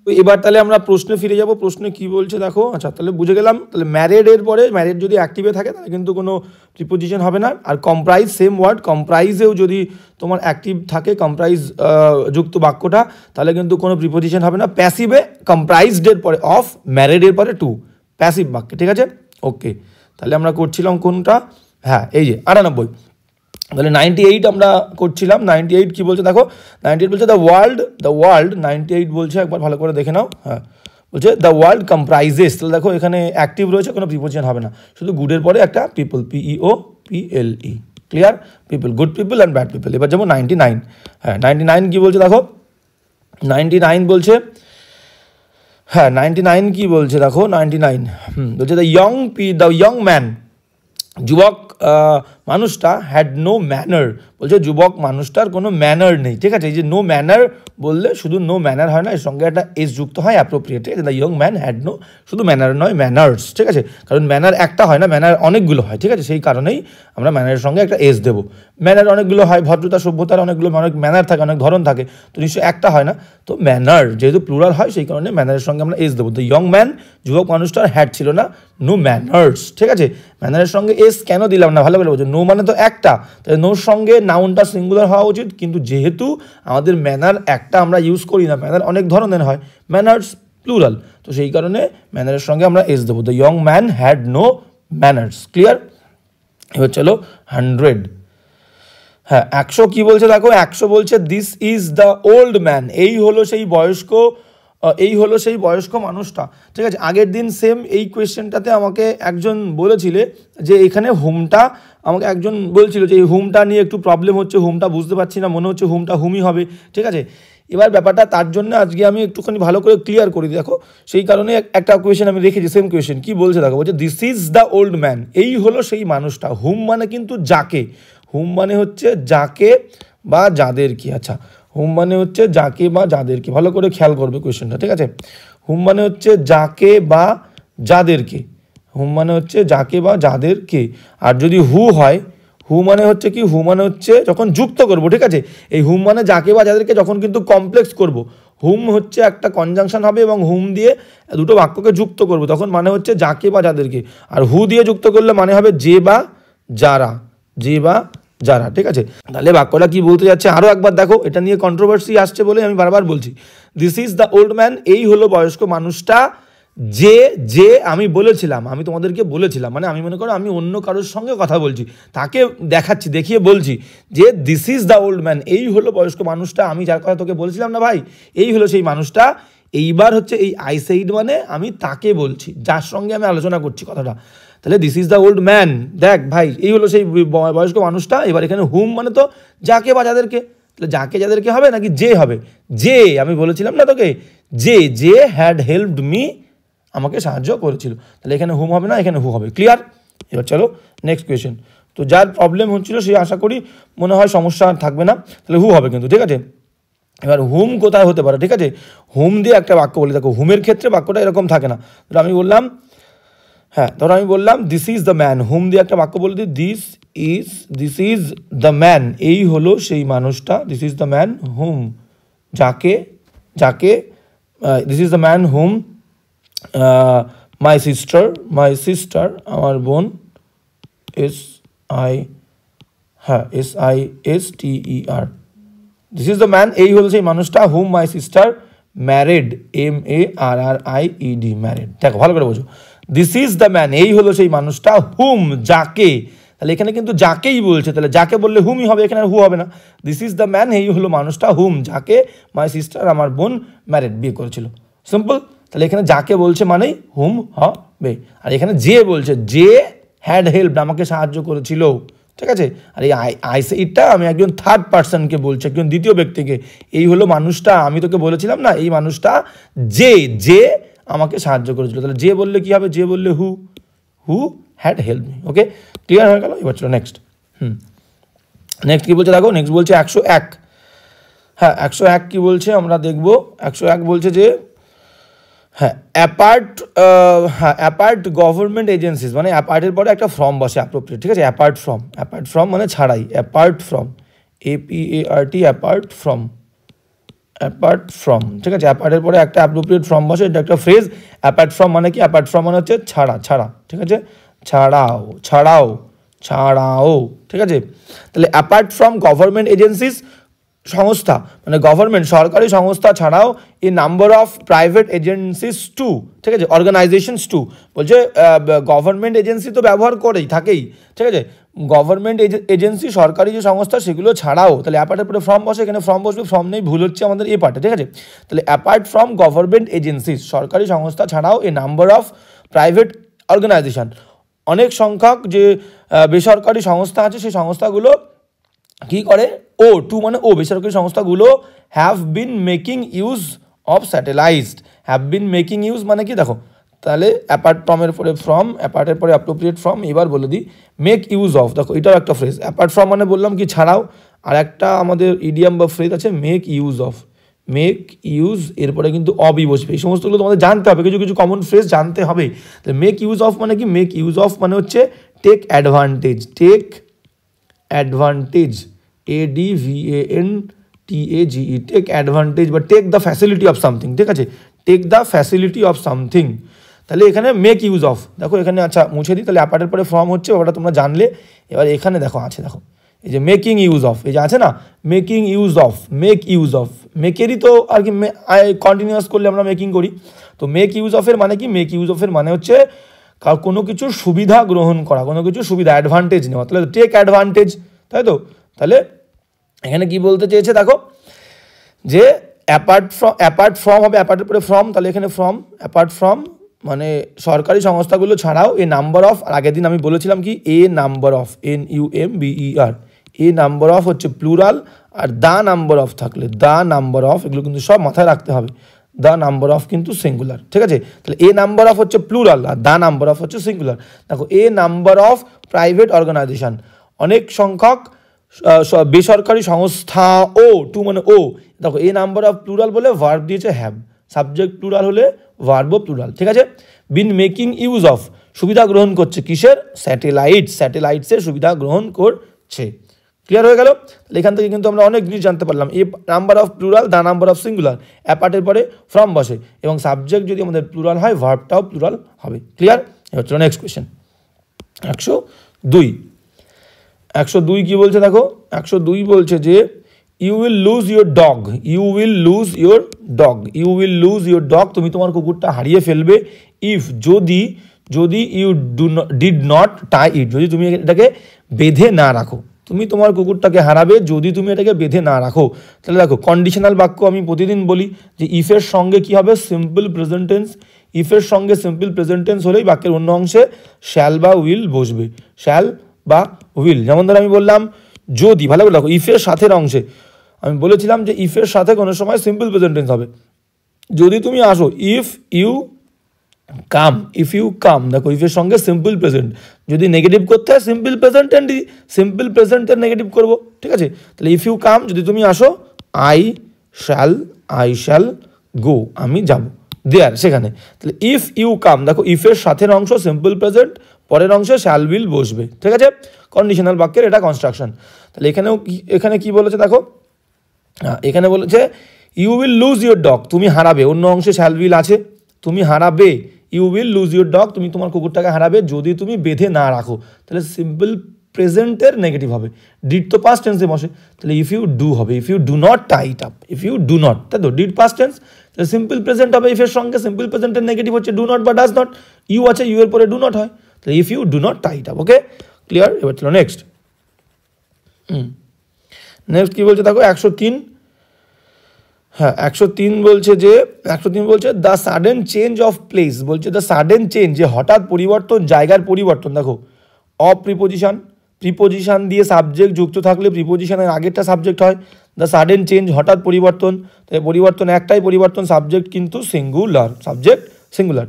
তো এবার তাহলে আমরা প্রশ্নে ফিরে যাব। প্রশ্নে কি বলছে দেখো। আচ্ছা, তাহলে বুঝে গেলাম। তাহলে ম্যারিডের পরে ম্যারিড যদি অ্যাক্টিভে থাকে তাহলে কিন্তু কোনো প্রিপোজিশন হবে না। আর কম্প্রাইজ, সেম ওয়ার্ড, কম্প্রাইজেও যদি তোমার অ্যাক্টিভ থাকে, কম্প্রাইজ যুক্ত বাক্যটা, তাহলে কিন্তু কোনো প্রিপোজিশন হবে না। প্যাসিভে কম্প্রাইজডের পরে অফ, ম্যারিডের পরে টু, প্যাসিভ বাক্যে, ঠিক আছে। ওকে, তাহলে আমরা করছিলাম কোনটা? হ্যাঁ, এই যে 98। তাহলে 98 আমরা করছিলাম। 98 কি বলছে দেখো। 98 বলছে দ্য ওয়ার্ল্ড 98 বলছে, একবার ভালো করে দেখে নাও। হ্যাঁ, বলছে দ্য ওয়ার্ল্ড কম্প্রাইজেস। তাহলে দেখো এখানে অ্যাক্টিভ রয়েছে, কোনো প্রিপোজিশন হবে না, শুধু গুডের পরে একটা people, PEOPLE, clear? People, good people and bad people. এবার যাবো 99। হ্যাঁ, 99 কি বলছে দেখো। 99 বলছে, হ্যাঁ 99 কি বলছে দেখো। 99 বলছে দ্য ইয়ং ম্যান, যুবক মানুষটা হ্যাড নো ম্যানার। বলছে যুবক মানুষটার কোনো ম্যানার নেই, ঠিক আছে। এই যে নো ম্যানার বললে শুধু নো ম্যানার হয় না, এর সঙ্গে একটা এস যুক্ত হয়, অ্যাপ্রোপ্রিয়েট। ঠিক আছে, the young man had no, শুধু ম্যানার নয়, ম্যানার্স, ঠিক আছে। কারণ ম্যানার একটা হয় না, ম্যানার অনেকগুলো হয়, ঠিক আছে। সেই কারণেই আমরা ম্যানারের সঙ্গে একটা এস দেবো। ম্যানার অনেকগুলো হয়, ভদ্রতা সভ্যতার অনেক ম্যানার থাকে, অনেক ধরন থাকে, তো নিশ্চয়ই একটা হয় না। তো ম্যানার যেহেতু প্লুরাল হয়, সেই কারণে ম্যানারের সঙ্গে আমরা এস দেবো। দ্য ইয়ং ম্যান, যুবক মানুষটার হ্যাড ছিল না, নো ম্যানার্স, ঠিক আছে। ম্যানারের সঙ্গে এস কেন দিলাম না, ভালো করে বলছো। নো মানে তো একটা, তাই নোর সঙ্গে নাউনটা সিঙ্গুলার হওয়া উচিত, কিন্তু যেহেতু আমাদের ম্যানার একটা আমরা ইউজ করি না, ম্যানার অনেক ধরনের হয়, ম্যানার্স প্লুরাল, তো সেই কারণে ম্যানারের সঙ্গে আমরা এস দেবো। The young man had no manners, clear? এবার চলো 100। হ্যাঁ, 100 কি বলছে দেখো। 100 বলছে this is the old man, এই হলো সেই বয়স্ক মানুষটা, ঠিক আছে। আগের দিন সেম এই কোয়েশ্চেনটাতে আমাকে একজন বলেছিলে যে এখানে হুমটা, আমাকে একজন বলছিল যে এই হুমটা নিয়ে একটু প্রবলেম হচ্ছে, হুমটা বুঝতে পারছি না, মনে হচ্ছে হুমটা হুমই হবে, ঠিক আছে। এবার ব্যাপারটা তার জন্য আজকে আমি একটুখানি ভালো করে ক্লিয়ার করি দেখো। সেই কারণে একটা কোয়েশ্চেন আমি রেখেছি, সেম কোয়েশ্চেন। কি বলছে দেখো, বলছে this is the old man, এই হলো সেই মানুষটা। হুম মানে কিন্তু যাকে, হুম মানে হচ্ছে যাকে বা যাদের কি। আচ্ছা, হুম মানে হচ্ছে যাকে বা যাদেরকে, ভালো করে খেয়াল করবে কোয়েশ্চেনটা, ঠিক আছে। হুম মানে হচ্ছে যাকে বা যাদেরকে, হুম মানে হচ্ছে যাকে বা যাদেরকে। আর যদি হু হয়, হু মানে হচ্ছে কি, হু মানে হচ্ছে যখন যুক্ত করব, ঠিক আছে। এই হুম মানে যাকে বা যাদেরকে যখন কিন্তু কমপ্লেক্স করব, হুম হচ্ছে একটা কনজাংশন হবে এবং হুম দিয়ে দুটো বাক্যকে যুক্ত করব, তখন মানে হচ্ছে যাকে বা যাদেরকে। আর হু দিয়ে যুক্ত করলে মানে হবে যে বা যারা, যে বা যারা, ঠিক আছে। তাহলে বাক্যটা কি বলতে যাচ্ছে আরও একবার দেখো, এটা নিয়ে কন্ট্রোভার্সি আসছে বলে আমি বারবার বলছি। This is the old man, এই হলো বয়স্ক মানুষটা, যে আমি বলেছিলাম, আমি তোমাদেরকে বলেছিলাম, মানে আমি মনে করো আমি অন্য কারোর সঙ্গে কথা বলছি, তাকে দেখাচ্ছি, দেখিয়ে বলছি যে this is the old man, এই হলো বয়স্ক মানুষটা, আমি যার কথা তোকে বলেছিলাম না ভাই, এই হলো সেই মানুষটা। এইবার হচ্ছে এই আই সেইড মানে আমি তাকে বলছি, যার সঙ্গে আমি আলোচনা করছি কথাটা। তাহলে this is the old man, দেখ ভাই এই হলো সেই বয়স্ক মানুষটা। এবার এখানে হুম মানে তো যাকে বা যাদেরকে, তাহলে যাকে যাদেরকে হবে নাকি যে হবে? যে, আমি বলেছিলাম না তোকে, যে হ্যাড হেল্পড মি, আমাকে সাহায্য করেছিল। তাহলে এখানে হুম হবে না, এখানে হু হবে, ক্লিয়ার? এবার চলো নেক্সট কোয়েশ্চেন। তো যার প্রবলেম হচ্ছিল সে আশা করি মনে হয় সমস্যা থাকবে না, তাহলে হু হবে কিন্তু, ঠিক আছে। এবার হুম কোথায় হতে পারে, ঠিক আছে। হুম দিয়ে একটা বাক্য বলি দেখো, হুমের ক্ষেত্রে বাক্যটা এরকম থাকে না। ধরো আমি বললাম, হ্যাঁ ধরো আমি বললাম দিস ইজ দ্য ম্যান, হুম দিয়ে একটা বাক্য বলে দিই, দিস ইজ দ্য ম্যান, এই হলো সেই মানুষটা, this is the man whom, যাকে this is the man whom my sister, আমার বোন, SISTER, this is the man, এই হলো সেই মানুষটা, whom my sister married, MARRIED, married. দেখো ভালো করে বোঝো, দিস ইজ দ্য ম্যান, এই হলো সেই মানুষটা, হুম যাকে, তাহলে এখানে কিন্তু যাকেই বলছে, তাহলে যাকে বললে হুমই হবে, এখানে আর হু হবে না। দিস ইজ দ্য ম্যান, এই হলো মানুষটা, হুম যাকে মাই সিস্টার, আমার বোন ম্যারিড, বিয়ে করেছিল, সিম্পল। তাহলে এখানে যাকে বলছে মানেই হুম হবে। আর এখানে যে বলছে, যে হ্যাড হেল্পড, আমাকে সাহায্য করেছিল, ঠিক আছে। আর এই আই সেইডটা আমি একজন থার্ড পার্সনকে বলছি, একজন দ্বিতীয় ব্যক্তিকে, এই হলো মানুষটা, আমি তোকে বলেছিলাম না, এই মানুষটা যে আমাকে সাহায্য করেছিল। তাহলে যে বললে কি হবে, যে বললে who had help me. Okay, clear হয়ে গেল? এবার চলো নেক্সট। নেক্সট কি বলছে দেখো, নেক্সট বলছে 101। হ্যাঁ 101 কি বলছে আমরা দেখবো। 101 বলছে যে হ্যাঁ অ্যাপার্ট গভর্নমেন্ট এজেন্সিস, মানে অ্যাপার্টের পরে একটা ফ্রম বসে অ্যাপ্রোপ্রিয়েট, ঠিক আছে। অ্যাপার্ট ফ্রম মানে ছাড়াই, apart from, APART, apart from, apart from, ঠিক আছে, অ্যাপার্টের পরে একটা অ্যাপ্রোপ্রিয়েট ফ্রম বসে, এটা একটা ফ্রেজ। অ্যাপার্ট ফ্রম মানে কি? অ্যাপার্ট ফ্রম মানে হচ্ছে ছাড়া, ছাড়া, ঠিক আছে, ছাড়াও, ছাড়াও, ছাড়াও, ঠিক আছে। তাহলে অ্যাপার্ট ফ্রম গভর্নমেন্ট এজেন্সিস, সংস্থা মানে গভর্নমেন্ট সরকারি সংস্থা ছাড়াও a number of private agencies too, ঠিক আছে, অর্গানাইজেশনস টু, বলছে গভর্নমেন্ট এজেন্সি তো ব্যবহার করেই থাকেই, ঠিক আছে, গভর্নমেন্ট এজেন্সি সরকারি যে সংস্থা সেগুলো ছাড়াও, তাহলে অ্যাপার্টের পরে ফ্রম বসে, এখানে ফ্রম বসবে, ফ্রম নেই, ভুল হচ্ছে আমাদের এই পার্টে, ঠিক আছে। তাহলে অ্যাপার্ট ফ্রম গভর্নমেন্ট এজেন্সিস, সরকারি সংস্থা ছাড়াও a number of private organisation, অনেক সংখ্যক যে বেসরকারি সংস্থা আছে সেই সংস্থাগুলো কি করে? ও টু মানে ও, বেসরকারি সংস্থাগুলো have been making use of satellites, have been making use মানে কি? দেখো তাহলে অ্যাপার্ট ফ্রমের পরে ফ্রম, অ্যাপার্টের পরে অ্যাপ্রোপ্রিয়েট ফ্রম, এবার বলে দিই মেক ইউজ অফ, দেখো এটাও একটা ফ্রেজ। অ্যাপার্ট ফ্রম মানে বললাম কি ছাড়াও, আর একটা আমাদের ইডিয়াম বা ফ্রেজ আছে make use of, make use, এরপরে কিন্তু অবই বসবে, এই সমস্তগুলো তোমাদের জানতে হবে, কিছু কিছু কমন ফ্রেজ জানতে হবে। তো মেক ইউজ অফ মানে কি? মেক ইউজ অফ মানে হচ্ছে take advantage, take advantage, ADVANTAGE, take advantage বা take the facility of something, ঠিক আছে, take the facility of something. তাহলে এখানে মেক ইউজ অফ, দেখো এখানে আচ্ছা মুছে দিই, তাহলে অ্যাপার্টের পরে ফ্রম হচ্ছে, ওটা তোমরা জানলে। এবার এখানে দেখো আছে, দেখো এই যে মেকিং ইউজ অফ, এই যে আছে না making use of, make use of, মেকেরই তো আর কি কন্টিনিউয়াস করলে আমরা মেকিং করি। তো মেক ইউজ অফের মানে কি? মেক ইউজ অফের মানে হচ্ছে কোনো কিছুর সুবিধা গ্রহণ করা, কোনো কিছুর সুবিধা, অ্যাডভান্টেজ নেওয়া, তাহলে টেক অ্যাডভান্টেজ, তাই তো। তাহলে এখানে কি বলতে চেয়েছে দেখো, যে অ্যাপার্ট ফ্রম হবে, অ্যাপার্টের পরে ফ্রম, তাহলে এখানে ফ্রম, অ্যাপার্ট ফ্রম মানে সরকারি সংস্থাগুলো ছাড়াও এ নাম্বার অফ, আর আগের দিন আমি বলেছিলাম কি a number of, NUMBER, a number of হচ্ছে প্লুরাল, আর দ্য নাম্বার অফ থাকলে দ্য নাম্বার অফ, এগুলো কিন্তু সব মাথায় রাখতে হবে, দ্য নাম্বার অফ কিন্তু সিঙ্গুলার, ঠিক আছে। তাহলে এ নাম্বার অফ হচ্ছে প্লুরাল আর দ্য নাম্বার অফ হচ্ছে সিঙ্গুলার। দেখো এ নাম্বার অফ প্রাইভেট অর্গানাইজেশন, অনেক সংখ্যক বেসরকারি সংস্থা, ও টু মানে ও, দেখো এ নাম্বার অফ প্লুরাল বলে ভার্ব দিয়েছে হ্যাভ, সাবজেক্ট প্লুরাল হলে ভার্বও প্লুরাল, ঠিক আছে। বিন মেকিং ইউজ অফ, সুবিধা গ্রহণ করছে কিসের? স্যাটেলাইটস, স্যাটেলাইটসের সুবিধা গ্রহণ করছে। ক্লিয়ার হয়ে গেল? তাহলে এখান থেকে কিন্তু আমরা অনেক জিনিস জানতে পারলাম। A number of plural, the number of singular, অ্যাপার্টের পরে ফ্রম বসে, এবং সাবজেক্ট যদি আমাদের প্লুরাল হয় ভার্বটাও প্লুরাল হবে। ক্লিয়ার? এবার চলো নেক্সট কোয়েশ্চেন, 102 কি বলছে দেখো, 102 বলছে যে you will lose your dog, you will lose your dog, you will lose your dog, তুমি তোমার কুকুরটা হারিয়ে ফেলবে, ইফ যদি, যদি you did not tie it, যদি তুমি এটাকে বেঁধে না রাখো, তুমি তোমার কুকুরটাকে হারাবে যদি তুমি এটাকে বেঁধে না রাখো। তাহলে দেখো কন্ডিশনাল বাক্য আমি প্রতিদিন বলি যে ইফের সঙ্গে কি হবে? সিম্পল প্রেজেন্ট টেন্স, ইফের সঙ্গে সিম্পল প্রেজেন্ট টেন্স হলেই বাক্যের অন্য অংশে শ্যাল বা উইল বসবে, শ্যাল বা উইল। যেমন ধরো আমি বললাম যদি, ভালো করে দেখো ইফের সাথের অংশে আমি বলেছিলাম যে ইফের সাথে কোনো সময় সিম্পল প্রেজেন্ট টেন্স হবে, যদি তুমি আসো, if you come, if you come, দেখো ইফের সঙ্গে সিম্পল প্রেজেন্ট, যদি নেগেটিভ করতে হয় সিম্পল প্রেজেন্টেন্টই, সিম্পল প্রেজেন্টের নেগেটিভ করব, ঠিক আছে। তাহলে ইফ ইউ কাম, যদি তুমি আসো, আই শ্যাল গো, আমি যাব দেয়ার, সেখানে। তাহলে ইফ ইউ কাম, দেখো ইফের সাথের অংশ সিম্পল প্রেজেন্ট, পরের অংশে শ্যাল উইল বসবে, ঠিক আছে, কন্ডিশনাল বাক্যের এটা কনস্ট্রাকশন। তাহলে এখানে কি বলেছে দেখো, এখানে বলেছে you will lose your dog, তুমি হারাবে, অন্য অংশে শ্যাল উইল আছে, তুমি হারাবে, you will lose your dog, তুমি তোমার কুকুরটাকে হারাবে যদি তুমি বেঁধে না রাখো, তাহলে সিম্পল প্রেজেন্টের নেগেটিভ হবে, ডিড তো পাস্ট টেন্সে বসে, তাহলে ইফ ইউ ডু হবে, if you do not tie it up, if you do not, তাই তো ডিড পাস্ট টেন্স, তাহলে সিম্পল প্রেজেন্ট হবে, ইফের সঙ্গে সিম্পল প্রেজেন্টের নেগেটিভ হচ্ছে ডু নট বা ডাজ নট, ইউ আছে, ইউ এর পরে ডু নট হয়, তাহলে if you do not tie it up, okay clear. এবার চলো নেক্সট, নেক্সট কি বলছে দেখো 103, হ্যাঁ 103 বলছে যে, 103 বলছে the sudden change of place, বলছে দ্য সাডেন চেঞ্জ, যে হঠাৎ পরিবর্তন, জায়গার পরিবর্তন। দেখো অফ প্রিপোজিশন, প্রিপোজিশন দিয়ে সাবজেক্ট যুক্ত থাকলে প্রিপোজিশনের আগেরটা সাবজেক্ট হয়, দ্য সাডেন চেঞ্জ হঠাৎ পরিবর্তন, তাই পরিবর্তন একটাই পরিবর্তন, সাবজেক্ট কিন্তু singular, subject singular.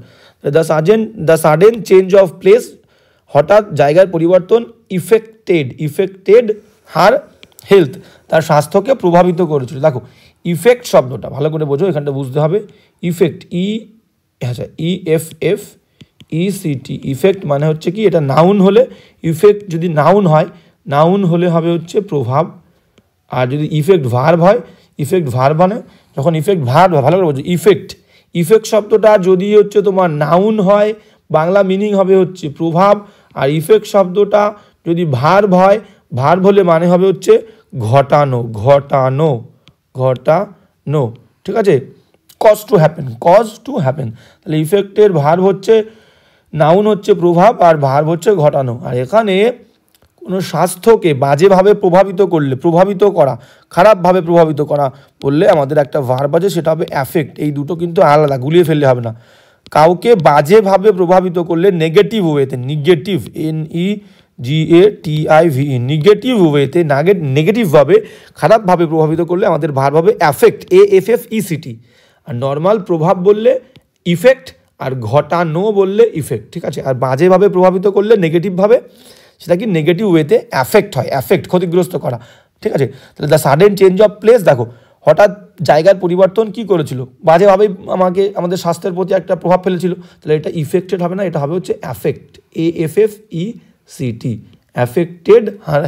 The sudden change of place, হঠাৎ জায়গার পরিবর্তন, ইফেক্টেড হার হেলথ, তার স্বাস্থ্যকে প্রভাবিত করেছিল। দেখো ইফেক্ট শব্দটা ভালো করে বোঝো, এখানটা বুঝতে হবে, ইফেক্ট EFFECT, ইফেক্ট মানে হচ্ছে কি, এটা নাউন হলে, ইফেক্ট যদি নাউন হয়, নাউন হলে হবে হচ্ছে প্রভাব, আর যদি ইফেক্ট ভার্ব হয়, ইফেক্ট ভার্ব মানে যখন ইফেক্ট ভার্ব ভালো করে বলছো ইফেক্ট, ইফেক্ট শব্দটা যদি হচ্ছে তোমার নাউন হয় বাংলা মিনিং হবে হচ্ছে প্রভাব, আর ইফেক্ট শব্দটা যদি ভার্ব হয়, ভার্ব হলে মানে হবে হচ্ছে ঘটানো, ঘটানো, ঘটানো, ঠিক আছে, cause to happen, cause to happen. তাহলে ইফেক্টের ভার্ব হচ্ছে নাউন হচ্ছে প্রভাব আর ভার্ব হচ্ছে ঘটানো। আর এখানে কোনো স্বাস্থ্যকে বাজেভাবে প্রভাবিত করলে, প্রভাবিত করা, খারাপভাবে প্রভাবিত করা বললে আমাদের একটা ভার্ব আছে সেটা হবে অ্যাফেক্ট। এই দুটো কিন্তু আলাদা, গুলিয়ে ফেললে হবে না। কাউকে বাজেভাবে প্রভাবিত করলে নেগেটিভ ওয়েতে, নেগেটিভ NEGATIVE, নেগেটিভ ওয়েতে, নেগেটিভভাবে খারাপভাবে প্রভাবিত করলে আমাদের ভার্ব হবে অ্যাফেক্ট AFFECT। আর নর্মাল প্রভাব বললে ইফেক্ট, আর ঘটানো বললে ইফেক্ট, ঠিক আছে। আর বাজেভাবে প্রভাবিত করলে নেগেটিভভাবে সেটা কি নেগেটিভ ওয়েতে অ্যাফেক্ট হয়, অ্যাফেক্ট ক্ষতিগ্রস্ত করা, ঠিক আছে। তাহলে the sudden change of place, দেখো হঠাৎ জায়গার পরিবর্তন কি করেছিল, বাজেভাবেই আমাদের স্বাস্থ্যের প্রতি একটা প্রভাব ফেলেছিল, তাহলে এটা ইফেক্টেড হবে না, এটা হবে হচ্ছে অ্যাফেক্ট AFFECT, অ্যাফেক্টেড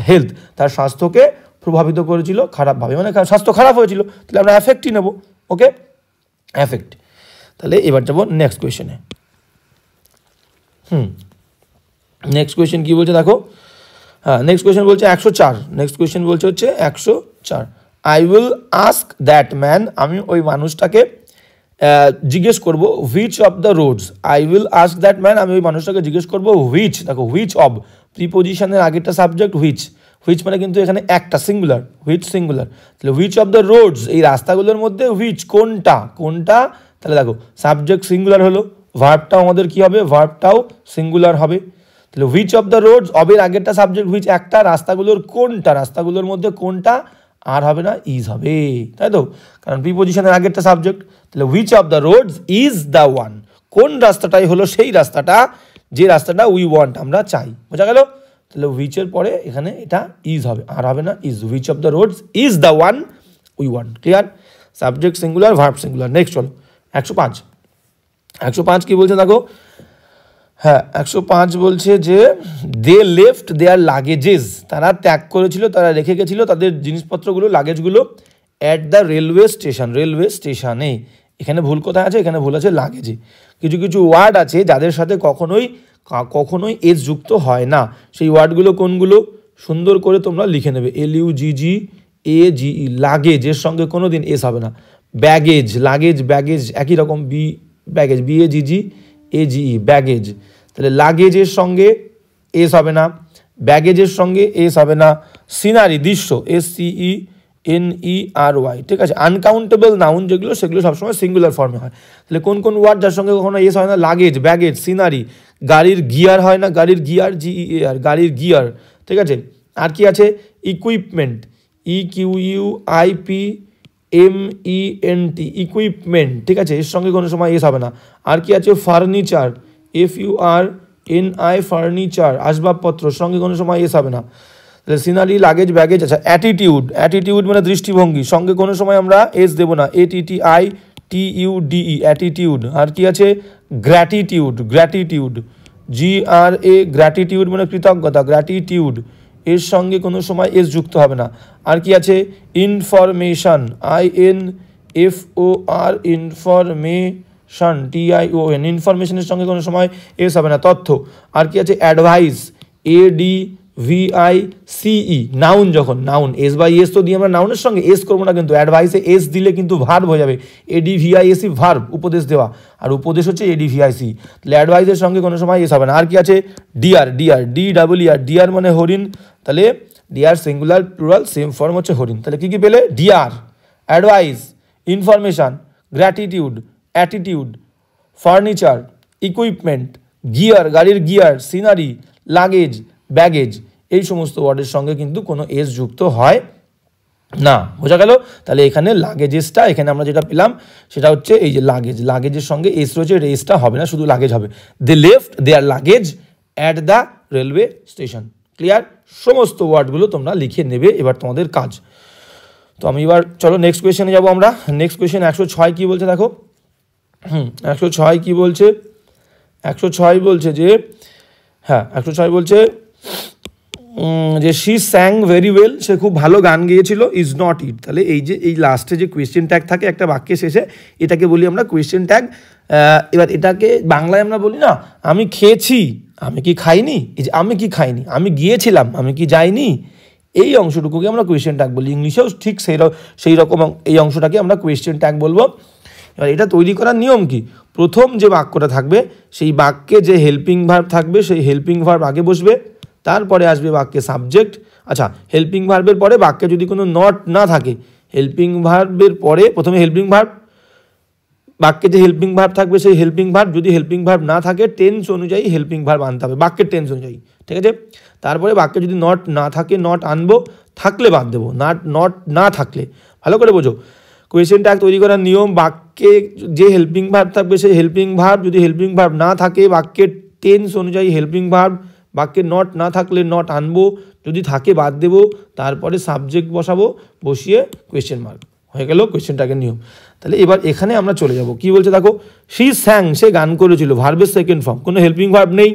হেলথ, তার স্বাস্থ্যকে প্রভাবিত করেছিল খারাপভাবে, মানে স্বাস্থ্য খারাপ হয়েছিল, তাহলে আমরা অ্যাফেক্টই নেব, ওকে, অ্যাফেক্ট। তাহলে এবার যাবো নেক্সট কোয়েশনে। নেক্সট কোয়েশ্চেন কী বলছে দেখো, হ্যাঁ নেক্সট কোয়েশ্চেন বলছে 104, নেক্সট কোয়েশ্চেন বলছে হচ্ছে 104, I will ask that man, আমি ওই মানুষটাকে জিজ্ঞেস করবো which of the roads, I will ask that man, আমি ওই মানুষটাকে জিজ্ঞেস করবো হুইচ, দেখো হুইচ অফ প্রিপোজিশনের আগেরটা সাবজেক্ট হুইচ, হুইচ মানে কিন্তু এখানে একটা সিঙ্গুলার, হুইচ সিঙ্গুলার, তাহলে হুইচ অফ দ্য রোডস, এই রাস্তাগুলোর মধ্যে হুইচ কোনটা, কোনটা, তাহলে দেখো সাবজেক্ট সিঙ্গুলার হলো, ভার্বটাও আমাদের কী হবে, ভার্বটাও সিঙ্গুলার হবে, তাহলে হুইচ অফ দ্য রোডস, অবের আগেরটা সাবজেক্ট হুইচ একটা, রাস্তাগুলোর কোনটা, রাস্তাগুলোর মধ্যে কোনটা, আর হবে না ইজ হবে, তাই তো, কারণ প্রিপোজিশনের আগেরটা সাবজেক্ট, তাহলে which of the roads is the one, কোন রাস্তাটাই হলো সেই রাস্তাটা, যে রাস্তাটা উই ওয়ান্ট আমরা চাই, বোঝা গেল। তাহলে হুইচের পরে এখানে এটা ইজ হবে, আর হবে না is, which of the roads is the one we want, clear, subject singular verb singular. Next চলো 105, 105 কি বলছে দেখো, হ্যাঁ 105 বলছে যে দে লেফট দেয়ার লাগেজেস, তারা ত্যাগ করেছিল, তারা রেখে গেছিলো তাদের জিনিসপত্রগুলো, লাগেজগুলো at the railway station, railway স্টেশনে। এখানে ভুল কোথায় আছে, এখানে ভুল আছে লাগেজে। কিছু কিছু ওয়ার্ড আছে যাদের সাথে কখনোই এস যুক্ত হয় না, সেই ওয়ার্ডগুলো কোনগুলো সুন্দর করে তোমরা লিখে নেবে, LUGGAGE, লাগেজের সঙ্গে কোনো দিন এস হবে না। ব্যাগেজ, লাগেজ ব্যাগেজ একই রকম, ব্যাগেজ BAGGAGE, ব্যাগেজ, তাহলে লাগেজের সঙ্গে এস হবে না, ব্যাগেজের সঙ্গে এস হবে না। সিনারি, দৃশ্য, SCENERY, ঠিক আছে। আনকাউন্টেবল নাউন যেগুলো, সেগুলো সবসময় সিঙ্গুলার ফর্মে হয়। তাহলে কোন কোন ওয়ার্ড যার সঙ্গে কখনো এস হয় না, লাগেজ, ব্যাগেজ, সিনারি, গাড়ির গিয়ার হয় না, গাড়ির গিয়ার GEAR, গাড়ির গিয়ার, ঠিক আছে। আর কি আছে, ইকুইপমেন্ট, EQUIPMENT, ইকুইপমেন্ট, ঠিক আছে, এর সঙ্গে কোনো সময় এস হবে না। আর কি আছে, ফার্নিচার, FURNI, ফার্নিচার, আসবাবপত্র, সঙ্গে কোনো সময় এস হবে না। তাহলে সিনারি, লাগেজ, ব্যাগেজ। আচ্ছা অ্যাটিটিউড, অ্যাটিটিউড মানে দৃষ্টিভঙ্গি, সঙ্গে কোনো সময় আমরা এস দেবো না, ATTITUDE, অ্যাটিটিউড। আর কি আছে, গ্র্যাটিটিউড, গ্র্যাটিটিউড, GRA, গ্র্যাটিটিউড মানে কৃতজ্ঞতা, গ্র্যাটিটিউড, এর সঙ্গে কোনো সময় এস যুক্ত হবে না। আর কি আছে, ইনফরমেশন, INFOR, ইনফরমেশন, TION, ইনফরমেশনের সঙ্গে কোনো সময় এস হবে না, তথ্য। আর কি আছে, অ্যাডভাইস, ADVICE, নাউন, যখন নাউন এস বাই এস তো দিয়ে আমরা নাউনের সঙ্গে এস করবো না, কিন্তু অ্যাডভাইসে এস দিলে কিন্তু ভার্ব হয়ে যাবে, ADVICE ভার্ব, উপদেশ দেওয়া, আর উপদেশ হচ্ছে ADVIC, তাহলে অ্যাডভাইসের সঙ্গে কোনো সময় এস হবে না। আর কি আছে, ডিয়ার, DER, ডিয়ার মানে হরিণ, তাহলে deer singular plural same form হচ্ছে হরিণ। তাহলে কী কী পেলে, deer, advice, information, gratitude, attitude, furniture, equipment, gear, গাড়ির গিয়ার, সিনারি, লাগেজ, ব্যাগেজ, এই সমস্ত ওয়ার্ডের সঙ্গে কিন্তু কোনো এস যুক্ত হয় না, বোঝা গেল। তাহলে এখানে লাগেজেসটা, এখানে আমরা যেটা পেলাম সেটা হচ্ছে এই যে লাগেজ, লাগেজের সঙ্গে এস রয়েছে, এসটা হবে না, শুধু লাগেজ হবে। They left their luggage at the railway station, clear. সমস্ত ওয়ার্ডগুলো তোমরা লিখে নেবে, এবার তোমাদের কাজ। তো আমি এবার চলো নেক্সট কোয়েশনে যাবো আমরা। নেক্সট কোয়েশন 106 কী বলছে দেখো, 106 কী বলছে, 106 বলছে যে, হ্যাঁ 106 বলছে যে শি স্যাং ভেরি ওয়েল, সে খুব ভালো গান গেয়েছিল, ইজ নট ইট। তাহলে এই যে এই লাস্টে যে কোয়েশ্চেন ট্যাগ থাকে একটা বাক্যের শেষে, এটাকে বলি আমরা কোয়েশ্চেন ট্যাগ। এবার এটাকে বাংলায় আমরা বলি না, আমি খেয়েছি, আমি কি খাইনি, এই যে আমি কি খাইনি, আমি গিয়েছিলাম, আমি কি যাইনি, এই অংশটুকুকে আমরা কোয়েশ্চেন ট্যাগ বলি। ইংলিশেও ঠিক সেই রকম এই অংশটাকে আমরা কোয়েশ্চেন ট্যাগ বলবো। এবার এটা তৈরি করার নিয়ম কি, প্রথম যে বাক্যটা থাকবে সেই বাক্যে যে হেল্পিং ভার্ব থাকবে সেই হেল্পিং ভার্ব আগে বসবে, তারপরে আসবে বাক্যে সাবজেক্ট। আচ্ছা, হেল্পিং ভার্বের পরে বাক্যে যদি কোনো নট না থাকে, হেল্পিং ভার্বের পরে প্রথমে হেল্পিং ভার্ব, বাক্যে যে হেল্পিং ভার্ব থাকবে সেই হেল্পিং ভার্ব, যদি হেল্পিং ভার্ব না থাকে টেন্স অনুযায়ী হেল্পিং ভার্ব আনতে হবে, বাক্যের টেন্স অনুযায়ী, ঠিক আছে। তারপরে বাক্যে যদি নট না থাকে নট আনবো, থাকলে বাদ দেবো, নট না থাকলে। ভালো করে বোঝো কোয়েশ্চেন ট্যাগ তৈরি করার নিয়ম, বাক্যে যে হেল্পিং ভার্ব থাকবে সেই হেল্পিং ভার্ব, যদি হেল্পিং ভার্ব না থাকে বাক্যের টেন্স অনুযায়ী হেল্পিং ভার্ব, বাক্যে নট না থাকলে নট আনবো, যদি থাকে বাদ দেবো, তারপরে সাবজেক্ট বসাবো, বসিয়ে কোয়েশ্চেন মার্ক, হয়ে গেল কোয়েশ্চেন ট্যাগের নিয়ম। তাহলে এবার এখানে আমরা চলে যাব, কি বলছে দেখো, শি স্যাং, সে গান করেছিল, ভার্বের সেকেন্ড ফর্ম, কোনো হেল্পিং ভার্ব নেই,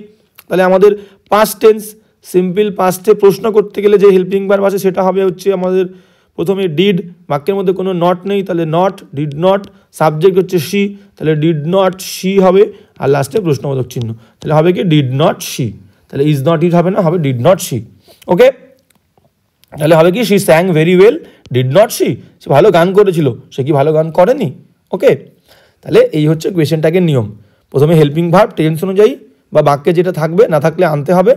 তাহলে আমাদের পাস্ট টেন্স, সিম্পল পাস্টে প্রশ্ন করতে গেলে যে হেল্পিং ভার্ব আছে সেটা হবে হচ্ছে আমাদের প্রথমে ডিড, বাক্যের মধ্যে কোনো নট নেই তাহলে নট, ডিড নট, সাবজেক্ট হচ্ছে শি, তাহলে ডিড নট শি হবে, আর লাস্টে প্রশ্নবোধক চিহ্ন, তাহলে হবে কি ডিড নট শি, তাহলে ইজ নট ইট হবে না, হবে ডিড নট শি। ওকে, তাহলে হবে কি she sang very well, did not she, সে ভালো গান করেছিল, সে কি ভালো গান করেনি। ওকে, তাহলে এই হচ্ছে কোয়েশ্চেন ট্যাগের নিয়ম, প্রথমে হেল্পিং ভার্ব টেন্স অনুযায়ী বা বাক্যে যেটা থাকবে, না থাকলে আনতে হবে,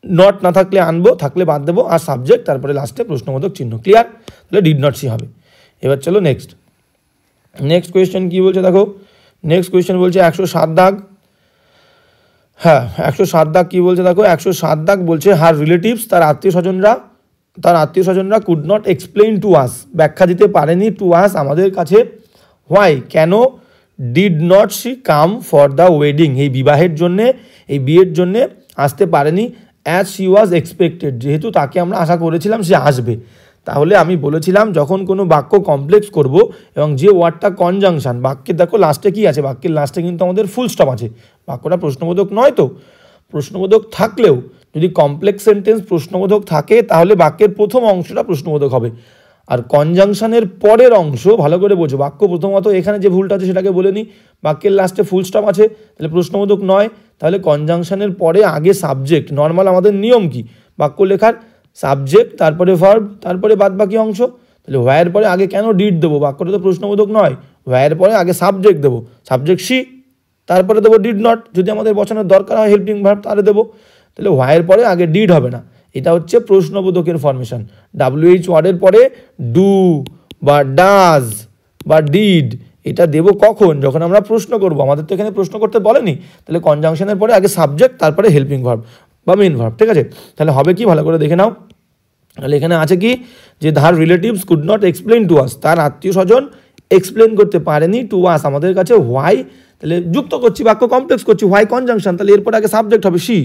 নট না থাকলে আনবো, থাকলে বাদ দেবো, আর সাবজেক্ট, তারপরে লাস্টে প্রশ্নবোধক চিহ্ন। ক্লিয়ার, তাহলে ডিড নট সি হবে। এবার চলো নেক্সট কোয়েশ্চেন কি বলছে দেখো, নেক্সট কোয়েশ্চেন বলছে 107 দাগ। হ্যাঁ, 107 দাগ কি বলছে দেখো, 107 দাগ বলছে হার রিলেটিভস, তার আত্মীয় স্বজনরা could not explain to us, ব্যাখ্যা দিতে পারেনি, টু আস আমাদের কাছে, হোয়াই কেন, did not she come for the wedding, এই বিবাহের জন্যে, এই বিয়ের জন্যে আসতে পারেনি, অ্যাজ শি ওয়াজ এক্সপেক্টেড, যেহেতু তাকে আমরা আশা করেছিলাম সে আসবে। তাহলে আমি বলেছিলাম যখন কোনো বাক্য কমপ্লেক্স করব এবং যে ওয়ার্ডটা কনজাংশন, বাক্যের দেখো লাস্টে কি আছে, বাক্যের লাস্টে কিন্তু আমাদের ফুল স্টপ আছে, বাক্যটা প্রশ্নবোধক নয়, তো প্রশ্নবোধক থাকলেও যদি কমপ্লেক্স সেন্টেন্স প্রশ্নবোধক থাকে তাহলে বাক্যের প্রথম অংশটা প্রশ্নবোধক হবে, আর কনজাংশনের পরের অংশ ভালো করে বোঝো, বাক্য প্রথমত এখানে যে ভুলটা আছে সেটাকে বলে নিই, বাক্যের লাস্টে ফুল স্টপ আছে তাহলে প্রশ্নবোধক নয়, তাহলে কনজাংশনের পরে আগে সাবজেক্ট, নর্মাল আমাদের নিয়ম কি বাক্য লেখার, সাবজেক্ট তারপরে ভার্ব তারপরে বাদ বাকি অংশ, তাহলে হোয়ার পরে আগে কেন ডিড দেবো, বাক্যটা তো প্রশ্নবোধক নয়, হোয়ার পরে আগে সাবজেক্ট দেবো, সাবজেক্ট শি, তারপরে দেবো ডিড নট, যদি আমাদের বসানোর দরকার হয় হেল্পিং ভার্ব তাহলে দেবো, তাহলে হোয়ার পরে আগে ডিড হবে না, এটা হচ্ছে প্রশ্নবোধকের ফরমেশন। WH ওয়ার্ডের পরে ডু বা ডাজ বা ডিড এটা দেবো কখন, যখন আমরা প্রশ্ন করব, আমাদের তো এখানে প্রশ্ন করতে বলেনি, তাহলে কনজাংশনের পরে আগে সাবজেক্ট তারপরে হেল্পিং ভার্ব বা মেন ভার্ব, ঠিক আছে। তাহলে হবে কি ভালো করে দেখে নাও, তাহলে এখানে আছে কি যে ধার relatives could not explain to us, তার আত্মীয় স্বজন এক্সপ্লেন করতে পারেনি টু আস আমাদের কাছে, হোয়াই, তাহলে যুক্ত করছি, বাক্য কমপ্লেক্স করছি, হোয়াই কনজাংশন, তাহলে এরপর আগে সাবজেক্ট হবে শি,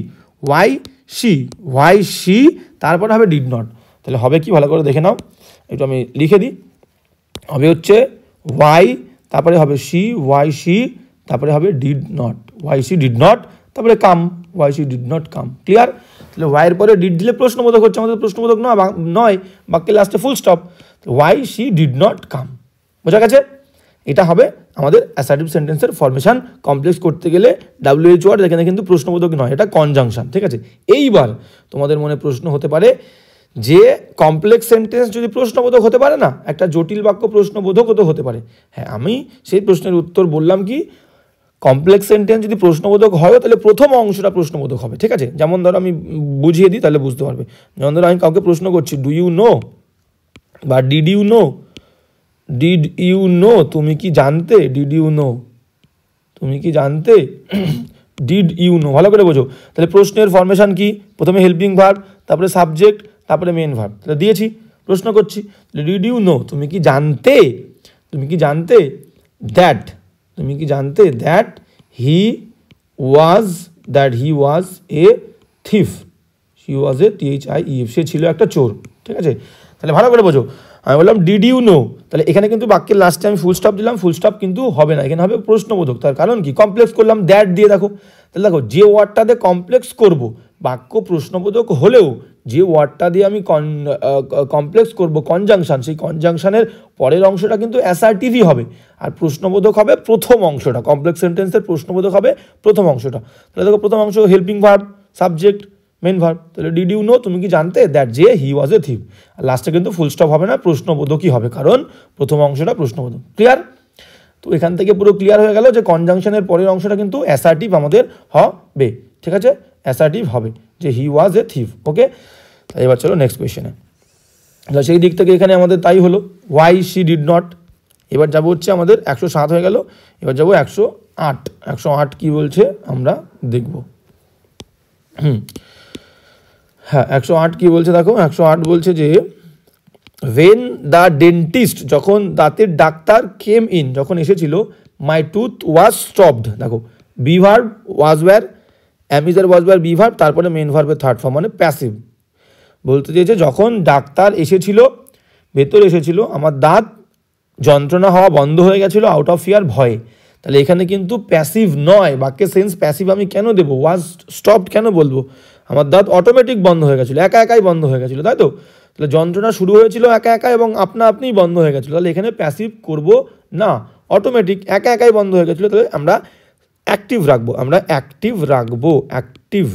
হোয়াই শি, তারপর হবে ডিড নট, তাহলে হবে কি ভালো করে দেখে নাও, একটু আমি লিখে দিই, হবে হচ্ছে হোয়াই, তারপরে হবে শি, হোয়াই শি, তারপরে হবে did not, why she did not, তারপরে come, why she did not come. Clear, তাহলে হোয়াইয়ের পরে ডিড দিলে প্রশ্নবোধক হচ্ছে, আমাদের প্রশ্নবোধক নয়, বাক্যের লাস্টে full stop, why she did not come, বোঝা গেছে। এটা হবে আমাদের অ্যাসার্টিভ সেন্টেন্সের ফরমেশন, কমপ্লেক্স করতে গেলে WH ওয়ার্ড এখানে কিন্তু প্রশ্নবোধক নয়, এটা কনজাংশন, ঠিক আছে। এইবার তোমাদের মনে প্রশ্ন হতে পারে যে কমপ্লেক্স সেন্টেন্স যদি প্রশ্নবোধক হতে পারে না, একটা জটিল বাক্য প্রশ্নবোধকও তো হতে পারে। হ্যাঁ, আমি সেই প্রশ্নের উত্তর বললাম কি, কমপ্লেক্স সেন্টেন্স যদি প্রশ্নবোধক হয় তাহলে প্রথম অংশটা প্রশ্নবোধক হবে, ঠিক আছে। যেমন ধরো আমি বুঝিয়ে দিই তাহলে বুঝতে পারবে, যেমন ধরো আমি কাউকে প্রশ্ন করছি, ডু ইউ নো বা ডিড ইউ নো, তুমি কি জানতে, ডিড ইউ নো, তুমি কি জানতে, ডিড ইউ নো, ভালো করে বোঝো। তাহলে প্রশ্নের ফরমেশন কি, প্রথমে হেল্পিং ভার্ব তারপরে সাবজেক্ট তারপরে মেন ভার্ব, তাহলে দিয়েছি, প্রশ্ন করছি, ডিড ইউ নো, তুমি কি জানতে that, that he was A thief, THIEF, সে ছিল একটা চোর, ঠিক আছে। তাহলে ভালো করে বোঝো, আমি বললাম ডিড ইউ নো, তাহলে এখানে কিন্তু বাক্যের লাস্টে আমি ফুল স্টপ দিলাম, ফুল স্টপ কিন্তু হবে না, এখানে হবে প্রশ্নবোধক, তার কারণ কি কমপ্লেক্স করলাম দ্যাট দিয়ে, দেখো তাহলে দেখো যে ওয়ার্ডটাতে কমপ্লেক্স করব বাক্য প্রশ্নবোধক হলেও যে ওয়ার্ডটা দিয়ে আমি কমপ্লেক্স করব কনজাংশন, সেই কনজাংশনের পরের অংশটা কিন্তু অ্যাসার্টিভই হবে, আর প্রশ্নবোধক হবে প্রথম অংশটা। কমপ্লেক্স সেন্টেন্সের প্রশ্নবোধক হবে প্রথম অংশটা। তাহলে দেখো প্রথম অংশ helping verb, subject, main verb. তাহলে ডিড ইউ নো, তুমি কি জানতে, দ্যাট যে হি ওয়াজ এ থিফ। আর লাস্টে কিন্তু ফুল স্টপ হবে না, প্রশ্নবোধকই হবে, কারণ প্রথম অংশটা প্রশ্নবোধক। ক্লিয়ার? তো এখান থেকে পুরো ক্লিয়ার হয়ে গেল যে কনজাংশনের পরের অংশটা কিন্তু অ্যাসার্টিভ আমাদের হবে। ঠিক আছে, অ্যাসার্টিভ হবে যে হি ওয়াজ এ থিফ। ওকে, এবার চলো নেক্সট কোয়েশ্চেনে। সেই দিক থেকে এখানে আমাদের তাই হলো, ওয়াই শি ডিড নট। এবার যাবো হচ্ছে আমাদের 107 হয়ে গেল, এবার যাবো 108। 108 কি বলছে আমরা দেখব। হ্যাঁ, 108 কি বলছে দেখো। 108 বলছে যে when the dentist, যখন দাঁতের ডাক্তার কেম ইন, যখন এসেছিল, মাই টুথ ওয়াজ স্টপড। দেখো be verb was wire, am is are was wire be verb, তারপরে মেন ভার্বের থার্ড ফর্ম মানে প্যাসিভ। বলতে চেয়েছে যখন ডাক্তার এসেছিল, ভেতরে এসেছিল, আমার দাঁত যন্ত্রণা হওয়া বন্ধ হয়ে গেছিলো আউট অফ ফিয়ার, ভয়ে। তাহলে এখানে কিন্তু প্যাসিভ নয়, বাক্যের সেন্স প্যাসিভ আমি কেন দেবো, ওয়াজ স্টপড কেন বলবো, আমার দাঁত অটোমেটিক বন্ধ হয়ে গেছিলো, একা একাই বন্ধ হয়ে গেছিলো, তাই তো। তাহলে যন্ত্রণা শুরু হয়েছিল একা একা এবং আপনা আপনিই বন্ধ হয়ে গেছিলো, তাহলে এখানে প্যাসিভ করব না, অটোমেটিক একা একাই বন্ধ হয়ে গেছিলো। তাহলে আমরা অ্যাক্টিভ রাখবো, আমরা অ্যাক্টিভ রাখবো, অ্যাক্টিভ,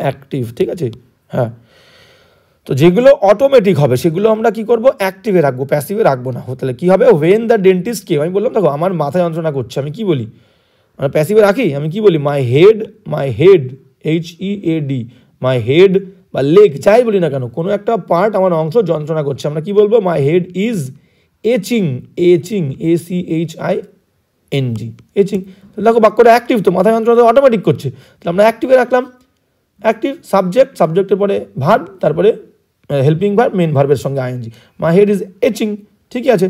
অ্যাক্টিভ। ঠিক আছে, হ্যাঁ। তো যেগুলো অটোমেটিক হবে সেগুলো আমরা কি করব, অ্যাক্টিভে রাখবো, প্যাসিভে রাখবো না। তাহলে কি হবে, ওয়েন দ্য ডেন্টিস্ট কেম, আমি বললাম দেখো আমার মাথা যন্ত্রণা করছে, আমি কি বলি, আমরা প্যাসিভে রাখি, আমি কি বলি, my head, my head, HEAD, my head বা লেগ যাই বলি না কেন, কোনো একটা পার্ট আমার অংশ যন্ত্রণা করছে, আমরা কি বলবো, my head is etching, etching, ACHING, etching. তাহলে দেখো বাক্যটা অ্যাক্টিভ, তো মাথা যন্ত্রণা তো অটোমেটিক করছে, তাহলে আমরা অ্যাক্টিভে রাখলাম। অ্যাক্টিভ, সাবজেক্ট, সাবজেক্টের পরে ভার্ব, তারপরে হেল্পিং ভার্ব, মেন ভার্বের সঙ্গে ING, my head is etching. ঠিকই আছে,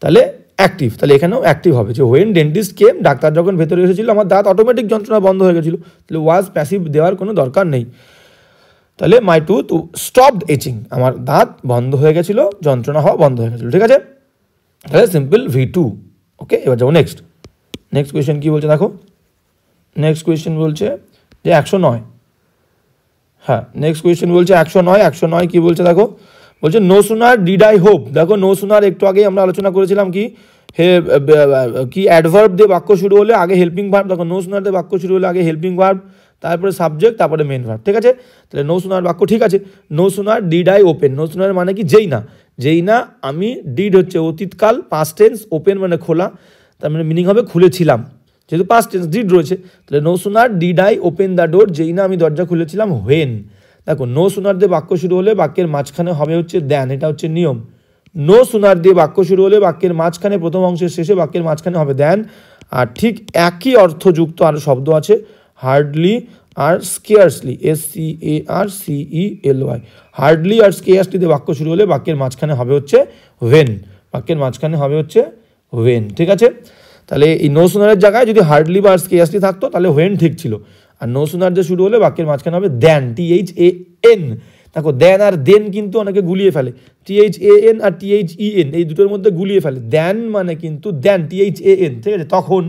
তাহলে অ্যাক্টিভ। তাহলে এখানেও অ্যাক্টিভ হবে যে ওয়েন ডেন্টিস্ট কেম, ডাক্তার যখন ভেতরে এসেছিল আমার দাঁত অটোমেটিক যন্ত্রণা বন্ধ হয়ে গেছিলো, তাহলে ওয়াজ প্যাসিভ দেওয়ার কোনো দরকার নেই। তাহলে মাই টুথ স্টপড এচিং, আমার দাঁত বন্ধ হয়ে গেছিলো, যন্ত্রণা হওয়া বন্ধ হয়ে গেছিলো। ঠিক আছে, তাহলে সিম্পল V2। ওকে, এবার যাবো নেক্সট। নেক্সট কোয়েশ্চেন কী বলছে দেখো। নেক্সট কোয়েশ্চেন বলছে যে 109। হ্যাঁ, নেক্সট কোয়েশ্চেন বলছে 109। 109 কি বলছে দেখো, বলছে no sooner did I hope. দেখো নো সুনার একটু আগে আমরা আলোচনা করেছিলাম কি, কি অ্যাডভার্ব দিয়ে বাক্য শুরু হলে আগে হেল্পিং ভার্ব। দেখো নো সুনার দিয়ে বাক্য শুরু হলে আগে হেল্পিং ভার্ব, তারপরে সাবজেক্ট, তারপরে মেন ভার্ব। ঠিক আছে, তাহলে নো সুনার বাক্য ঠিক আছে। No sooner did I open, no sooner মানে কি, যেই না, যেই না আমি, ডিড হচ্ছে অতীতকাল, পাস্ট টেন্স, ওপেন মানে খোলা, তার মানে মিনিং হবে খুলেছিলাম, যেহেতু পাস্ট টেন্স ডিড রয়েছে। তাহলে no sooner did I open the door, যেই না আমি দরজা খুলেছিলাম, হোয়েন। দেখো নো সুনার দিয়ে বাক্য শুরু হলে বাক্যের মাঝখানে হবে হচ্ছে দেন, এটা হচ্ছে নিয়ম। নো সুনার দিয়ে বাক্য শুরু হলে বাক্যের মাঝখানে, প্রথম অংশের শেষে বাক্যের মাঝখানে হবে দেন। আর ঠিক একই অর্থযুক্ত আরও শব্দ আছে, হার্ডলি আর স্কেয়ার্সলি, SCARCELY, হার্ডলি আর স্কেয়ার্সলি দিয়ে বাক্য শুরু হলে বাক্যের মাঝখানে হবে হচ্ছে ওয়েন, বাক্যের মাঝখানে হবে হচ্ছে ওয়েন। ঠিক আছে, তাহলে এই নো সুনারের জায়গায় যদি হার্ডলি বা স্কেয়ার্সলি থাকতো তাহলে হোয়েন ঠিক ছিল, আর নো সুনার যে শুরু হলে বাক্যের মাঝখানে হবে দেন, THAN। দেখো দেন আর দেন কিন্তু অনেকে গুলিয়ে ফেলে, THAN আর THEN এই দুটোর মধ্যে গুলিয়ে ফেলে। দেন মানে কিন্তু দেন, THAN, ঠিক আছে, তখন,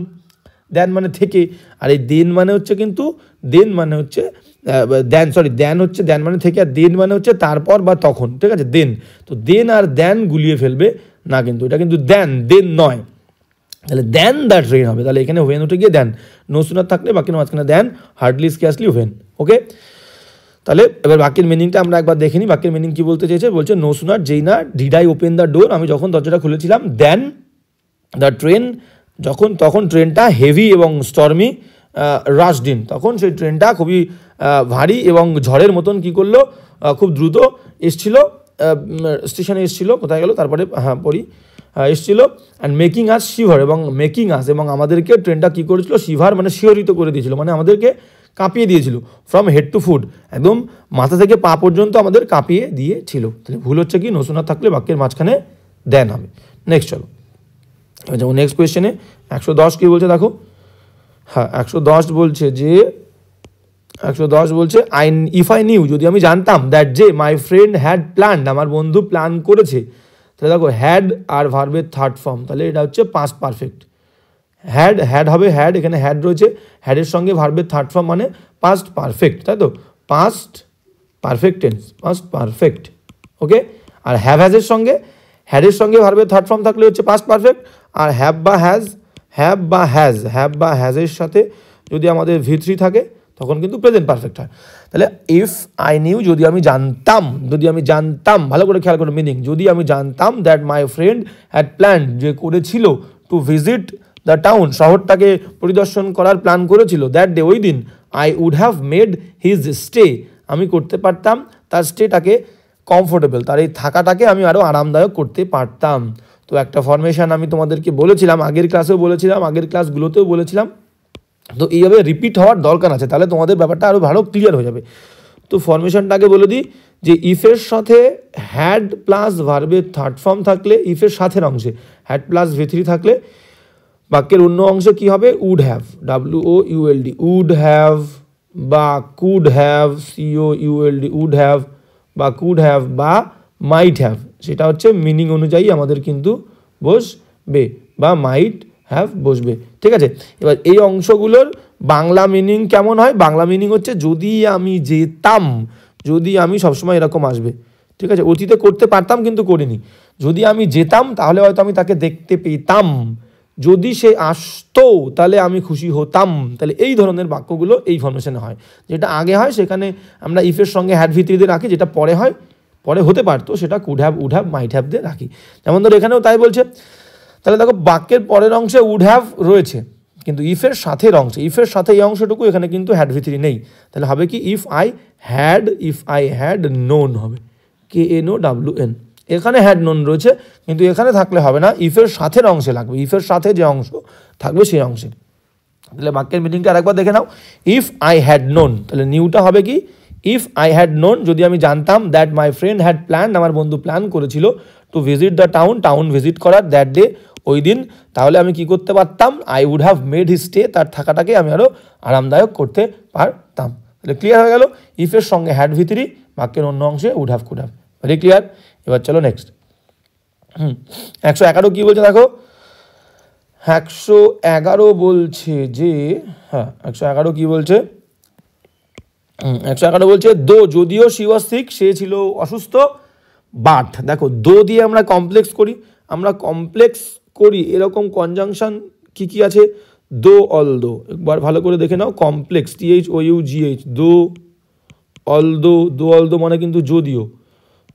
দেন মানে থেকে, আর এই দেন মানে হচ্ছে কিন্তু, দেন মানে হচ্ছে দেন, সরি দেন হচ্ছে দেন মানে থেকে, আর দেন মানে হচ্ছে তারপর বা তখন। ঠিক আছে, দেন, তো দেন আর দেন গুলিয়ে ফেলবে না, কিন্তু এটা কিন্তু দেন, দেন নয়। তাহলে দেন দ্যাট রেইন হবে, তাহলে এখানে ওয়েন উঠে গিয়ে দেন, নো সুনার থাকলে বাক্যের মাঝখানে দেন, হার্ডলি স্কেয়ার্সলি ওয়েন। ওকে, তাহলে এবার বাক্যের মিনিংটা আমরা একবার দেখে নিই। বাক্যের মিনিং কি বলতে চেয়েছে, বলছে নো সুনার, যেই না, ডিড আই ওপেন দ্য ডোর, আমি যখন দরজাটা খুলেছিলাম, দেন দ্য ট্রেন, তখন ট্রেনটা হেভি এবং স্টর্মি রাশড ইন, তখন সেই ট্রেনটা খুবই ভারী এবং ঝড়ের মতন কি করলো, খুব দ্রুত এসছিল, স্টেশনে এসছিল, কোথায় গেল তারপরে, হ্যাঁ পড়ি, এসছিল, অ্যান্ড মেকিং আস শিভার, এবং মেকিং আস, এবং আমাদেরকে ট্রেনটা কী করেছিল, শিভার মানে শিহরিত করে দিয়েছিল, মানে আমাদেরকে কাঁপিয়ে দিয়েছিল, ফ্রম হেড টু ফুট, একদম মাথা থেকে পা পর্যন্ত আমাদের কাঁপিয়ে দিয়েছিল। তাহলে ভুল হচ্ছে কি, নো সুনার থাকলে বাক্যের মাঝখানে দেন হবে। নেক্সট চলো, যেমন নেক্সট কোয়েশ্চেনে 110 কী বলছে দেখো। হ্যাঁ, 110 বলছে যে, 110 বলছে ইফ আই নিউ, যদি আমি জানতাম, দ্যাট যে মাই ফ্রেন্ড হ্যাড প্ল্যান্ড, আমার বন্ধু প্ল্যান করেছে। তাহলে দেখো হ্যাড আর ভার্বের থার্ড ফর্ম, তাহলে এটা হচ্ছে পাস্ট পারফেক্ট। হ্যাড হবে, হ্যাড, এখানে হ্যাড রয়েছে, হ্যাডের সঙ্গে ভার্বের থার্ড ফর্ম মানে পাস্ট পারফেক্ট, তাই তো, past perfect tense, past perfect. Okay, আর হ্যাভ হ্যাজের সঙ্গে, হ্যাডের সঙ্গে ভার্বের থার্ড ফর্ম থাকলে হচ্ছে পাস্ট পারফেক্ট, আর হ্যাভ বা হ্যাজের সাথে যদি আমাদের V3 থাকে তখন কিন্তু প্রেজেন্ট পারফেক্ট হয়। তাহলে ইফ আই নিউ, যদি আমি জানতাম, ভালো করে খেয়াল করে মিনিং, যদি আমি জানতাম that my friend had plan, যে করেছিল, টু ভিজিট দ্য টাউন, শহরটাকে পরিদর্শন করার প্ল্যান করেছিল, দ্যাট ডে, ওই দিন, I would have made his stay, আমি করতে পারতাম তার স্টেটাকে কমফোর্টেবল, তার এই থাকাটাকে আমি আরও আরামদায়ক করতে পারতাম। তো একটা ফরমেশন আমি তোমাদেরকে বলেছিলাম, আগের ক্লাসেও বলেছিলাম, আগের ক্লাসগুলোতেও বলেছিলাম, তো এইভাবে রিপিট হওয়ার দরকার আছে, তাহলে তোমাদের ব্যাপারটা আরও ভালো ক্লিয়ার হয়ে যাবে। তো ফরমেশনটাকে বলে দিই যে ইফের সাথে হ্যাড প্লাস ভার্বের থার্ড ফর্ম থাকলে, ইফের সাথের অংশে হ্যাড প্লাস V3 থাকলে বাক্যের অন্য অংশে কি হবে, would have, WOULD, would have বা could have, COULD, would have বা কুড হ্যাভ বা মাইট হ্যাভ, সেটা হচ্ছে মিনিং অনুযায়ী আমাদের কিন্তু বসবে, বা মাইট হ্যাভ বসবে। ঠিক আছে, এবার এই অংশগুলোর বাংলা মিনিং কেমন হয়, বাংলা মিনিং হচ্ছে যদি আমি যেতাম, যদি আমি, সবসময় এরকম আসবে। ঠিক আছে, অতীতে করতে পারতাম কিন্তু করিনি, যদি আমি যেতাম তাহলে হয়তো আমি তাকে দেখতে পেতাম, যদি সে আসতো তাহলে আমি খুশি হতাম। তাহলে এই ধরনের বাক্যগুলো এই ফরমেশনে হয়, যেটা আগে হয় সেখানে আমরা ইফের সঙ্গে হ্যাড V3 দিয়ে রাখি, যেটা পরে হয়, পরে হতে পারতো, সেটা could have, would have, might have দিয়ে রাখি। যেমন ধরো এখানেও তাই বলছে। তাহলে দেখো বাক্যের পরের অংশে উড হ্যাভ রয়েছে, কিন্তু ইফের সাথের অংশে, ইফের সাথে এই অংশটুকু এখানে কিন্তু হ্যাড V3 নেই। তাহলে হবে কি, ইফ আই হ্যাড নোন হবে, KNOWN, এখানে হ্যাড নোন রয়েছে, কিন্তু এখানে থাকলে হবে না, ইফের সাথের অংশে লাগবে, ইফের সাথে যে অংশ থাকবে সেই অংশে। তাহলে বাক্যের মিনিংটা আরেকবার দেখে নাও, ইফ আই হ্যাড নোন, তাহলে নিউটা হবে কি, ইফ আই হ্যাড নোন, যদি আমি জানতাম, that my friend had plan, আমার বন্ধু প্ল্যান করেছিল, to visit the town visit করার, দ্যাট ডে, ওই দিন, তাহলে আমি কি করতে পারতাম, I would have made his stay, তার থাকাটাকে আমি আরও আরামদায়ক করতে পারতাম। তাহলে ক্লিয়ার হয়ে গেল, ইফের সঙ্গে হ্যাড V3, বাক্যের অন্য অংশে would have, could have. Very clear. এবার চলো নেক্সট। 111 কি বলছে দেখো, 111 বলছে যে, হ্যাঁ 111 কি বলছে, 111 বলছে দো, যদিও শি ওয়াজ সিক, সে ছিল অসুস্থ, বাট, দেখো দো দিয়ে আমরা কমপ্লেক্স করি, এরকম কনজাংশন কি কি আছে, দো, অলদো, একবার ভালো করে দেখে নাও, কমপ্লেক্স, THOUGH, দো অলদো মানে কিন্তু যদিও,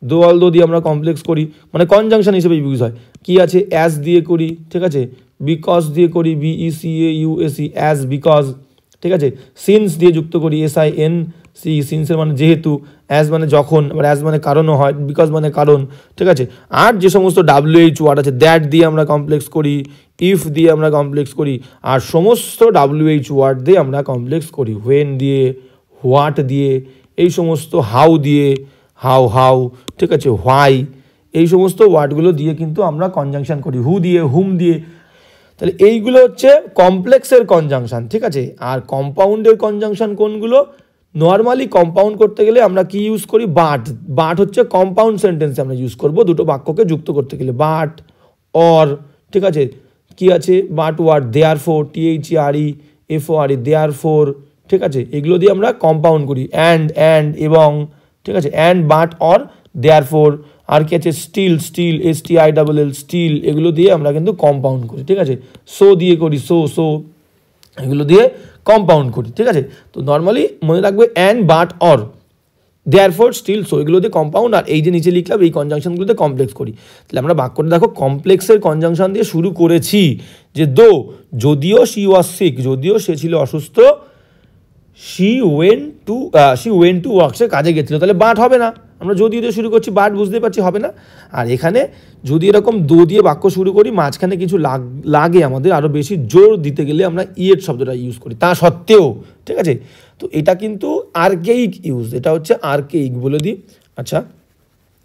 দো অলদো দিয়ে আমরা কমপ্লেক্স করি, মানে কনজাংশন হিসেবে ইউজ হয়। কি আছে, অ্যাজ দিয়ে করি, ঠিক আছে, বিকজ দিয়ে করি, BECAUSE, অ্যাজ, বিকজ, ঠিক আছে, সিন্স দিয়ে যুক্ত করি, SINC, সিন্সের মানে যেহেতু, অ্যাজ মানে যখন, আবার অ্যাজ মানে কারণও হয়, বিকজ মানে কারণ, ঠিক আছে। আর যে সমস্ত WH ওয়ার্ড আছে, দ্যাট দিয়ে আমরা কমপ্লেক্স করি, ইফ দিয়ে আমরা কমপ্লেক্স করি, আর সমস্ত WH ওয়ার্ড দিয়ে আমরা কমপ্লেক্স করি, হোয়েন দিয়ে, হোয়াট দিয়ে, এই সমস্ত, হাউ দিয়ে, হাউ, ঠিক আছে, হোয়াই, এই সমস্ত ওয়ার্ডগুলো দিয়ে কিন্তু আমরা কনজাংশন করি, হু দিয়ে, হুম দিয়ে। তাহলে এইগুলো হচ্ছে কমপ্লেক্সের কনজাংশন, ঠিক আছে। আর কম্পাউন্ডের কনজাংশন কোনগুলো, নর্মালি কম্পাউন্ড করতে গেলে আমরা কি ইউজ করি, বাট হচ্ছে কম্পাউন্ড সেন্টেন্সে আমরা ইউজ করব দুটো বাক্যকে যুক্ত করতে গেলে, বাট, অর, ঠিক আছে, কি আছে, but word, therefore, THEREFORE, therefore, ঠিক আছে, এগুলো দিয়ে আমরা কম্পাউন্ড করি, অ্যান্ড, এবং, ঠিক আছে, অ্যান্ড, বাট, অর, দেয়ারফোর। আর কি আছে, স্টিল, STILL, স্টিল, এগুলো দিয়ে আমরা কিন্তু কম্পাউন্ড করি, ঠিক আছে। সো দিয়ে করি, সো, এগুলো দিয়ে কম্পাউন্ড করি, ঠিক আছে। তো নর্মালি মনে রাখবে, and, but, or, therefore, still, so, এগুলো দিয়ে কম্পাউন্ড, আর এই যে নিচে লিখলাম এই কনজাংশনগুলোতে কমপ্লেক্স করি। তাহলে আমরা বাক্যটা দেখো কমপ্লেক্সের কনজাংশন দিয়ে শুরু করেছি, যে দো, যদিও শি ওয়াজ সিক, যদিও সে ছিল অসুস্থ, শি ওয়েন্ট টু ওয়ার্ক, সে কাজে গেছিল, তাহলে বাট হবে না, আমরা যদি দিয়ে শুরু করছি, বাট বুঝতে পারছি হবে না। আর এখানে যদি এরকম দো দিয়ে বাক্য শুরু করি, মাঝখানে কিছু লাগে আমাদের আরও বেশি জোর দিতে গেলে আমরা ইয়েট শব্দটা ইউজ করি, তা সত্ত্বেও, ঠিক আছে। তো এটা কিন্তু আর্কেইক ইউজ, এটা হচ্ছে আর্কেইক বলে দিই। আচ্ছা,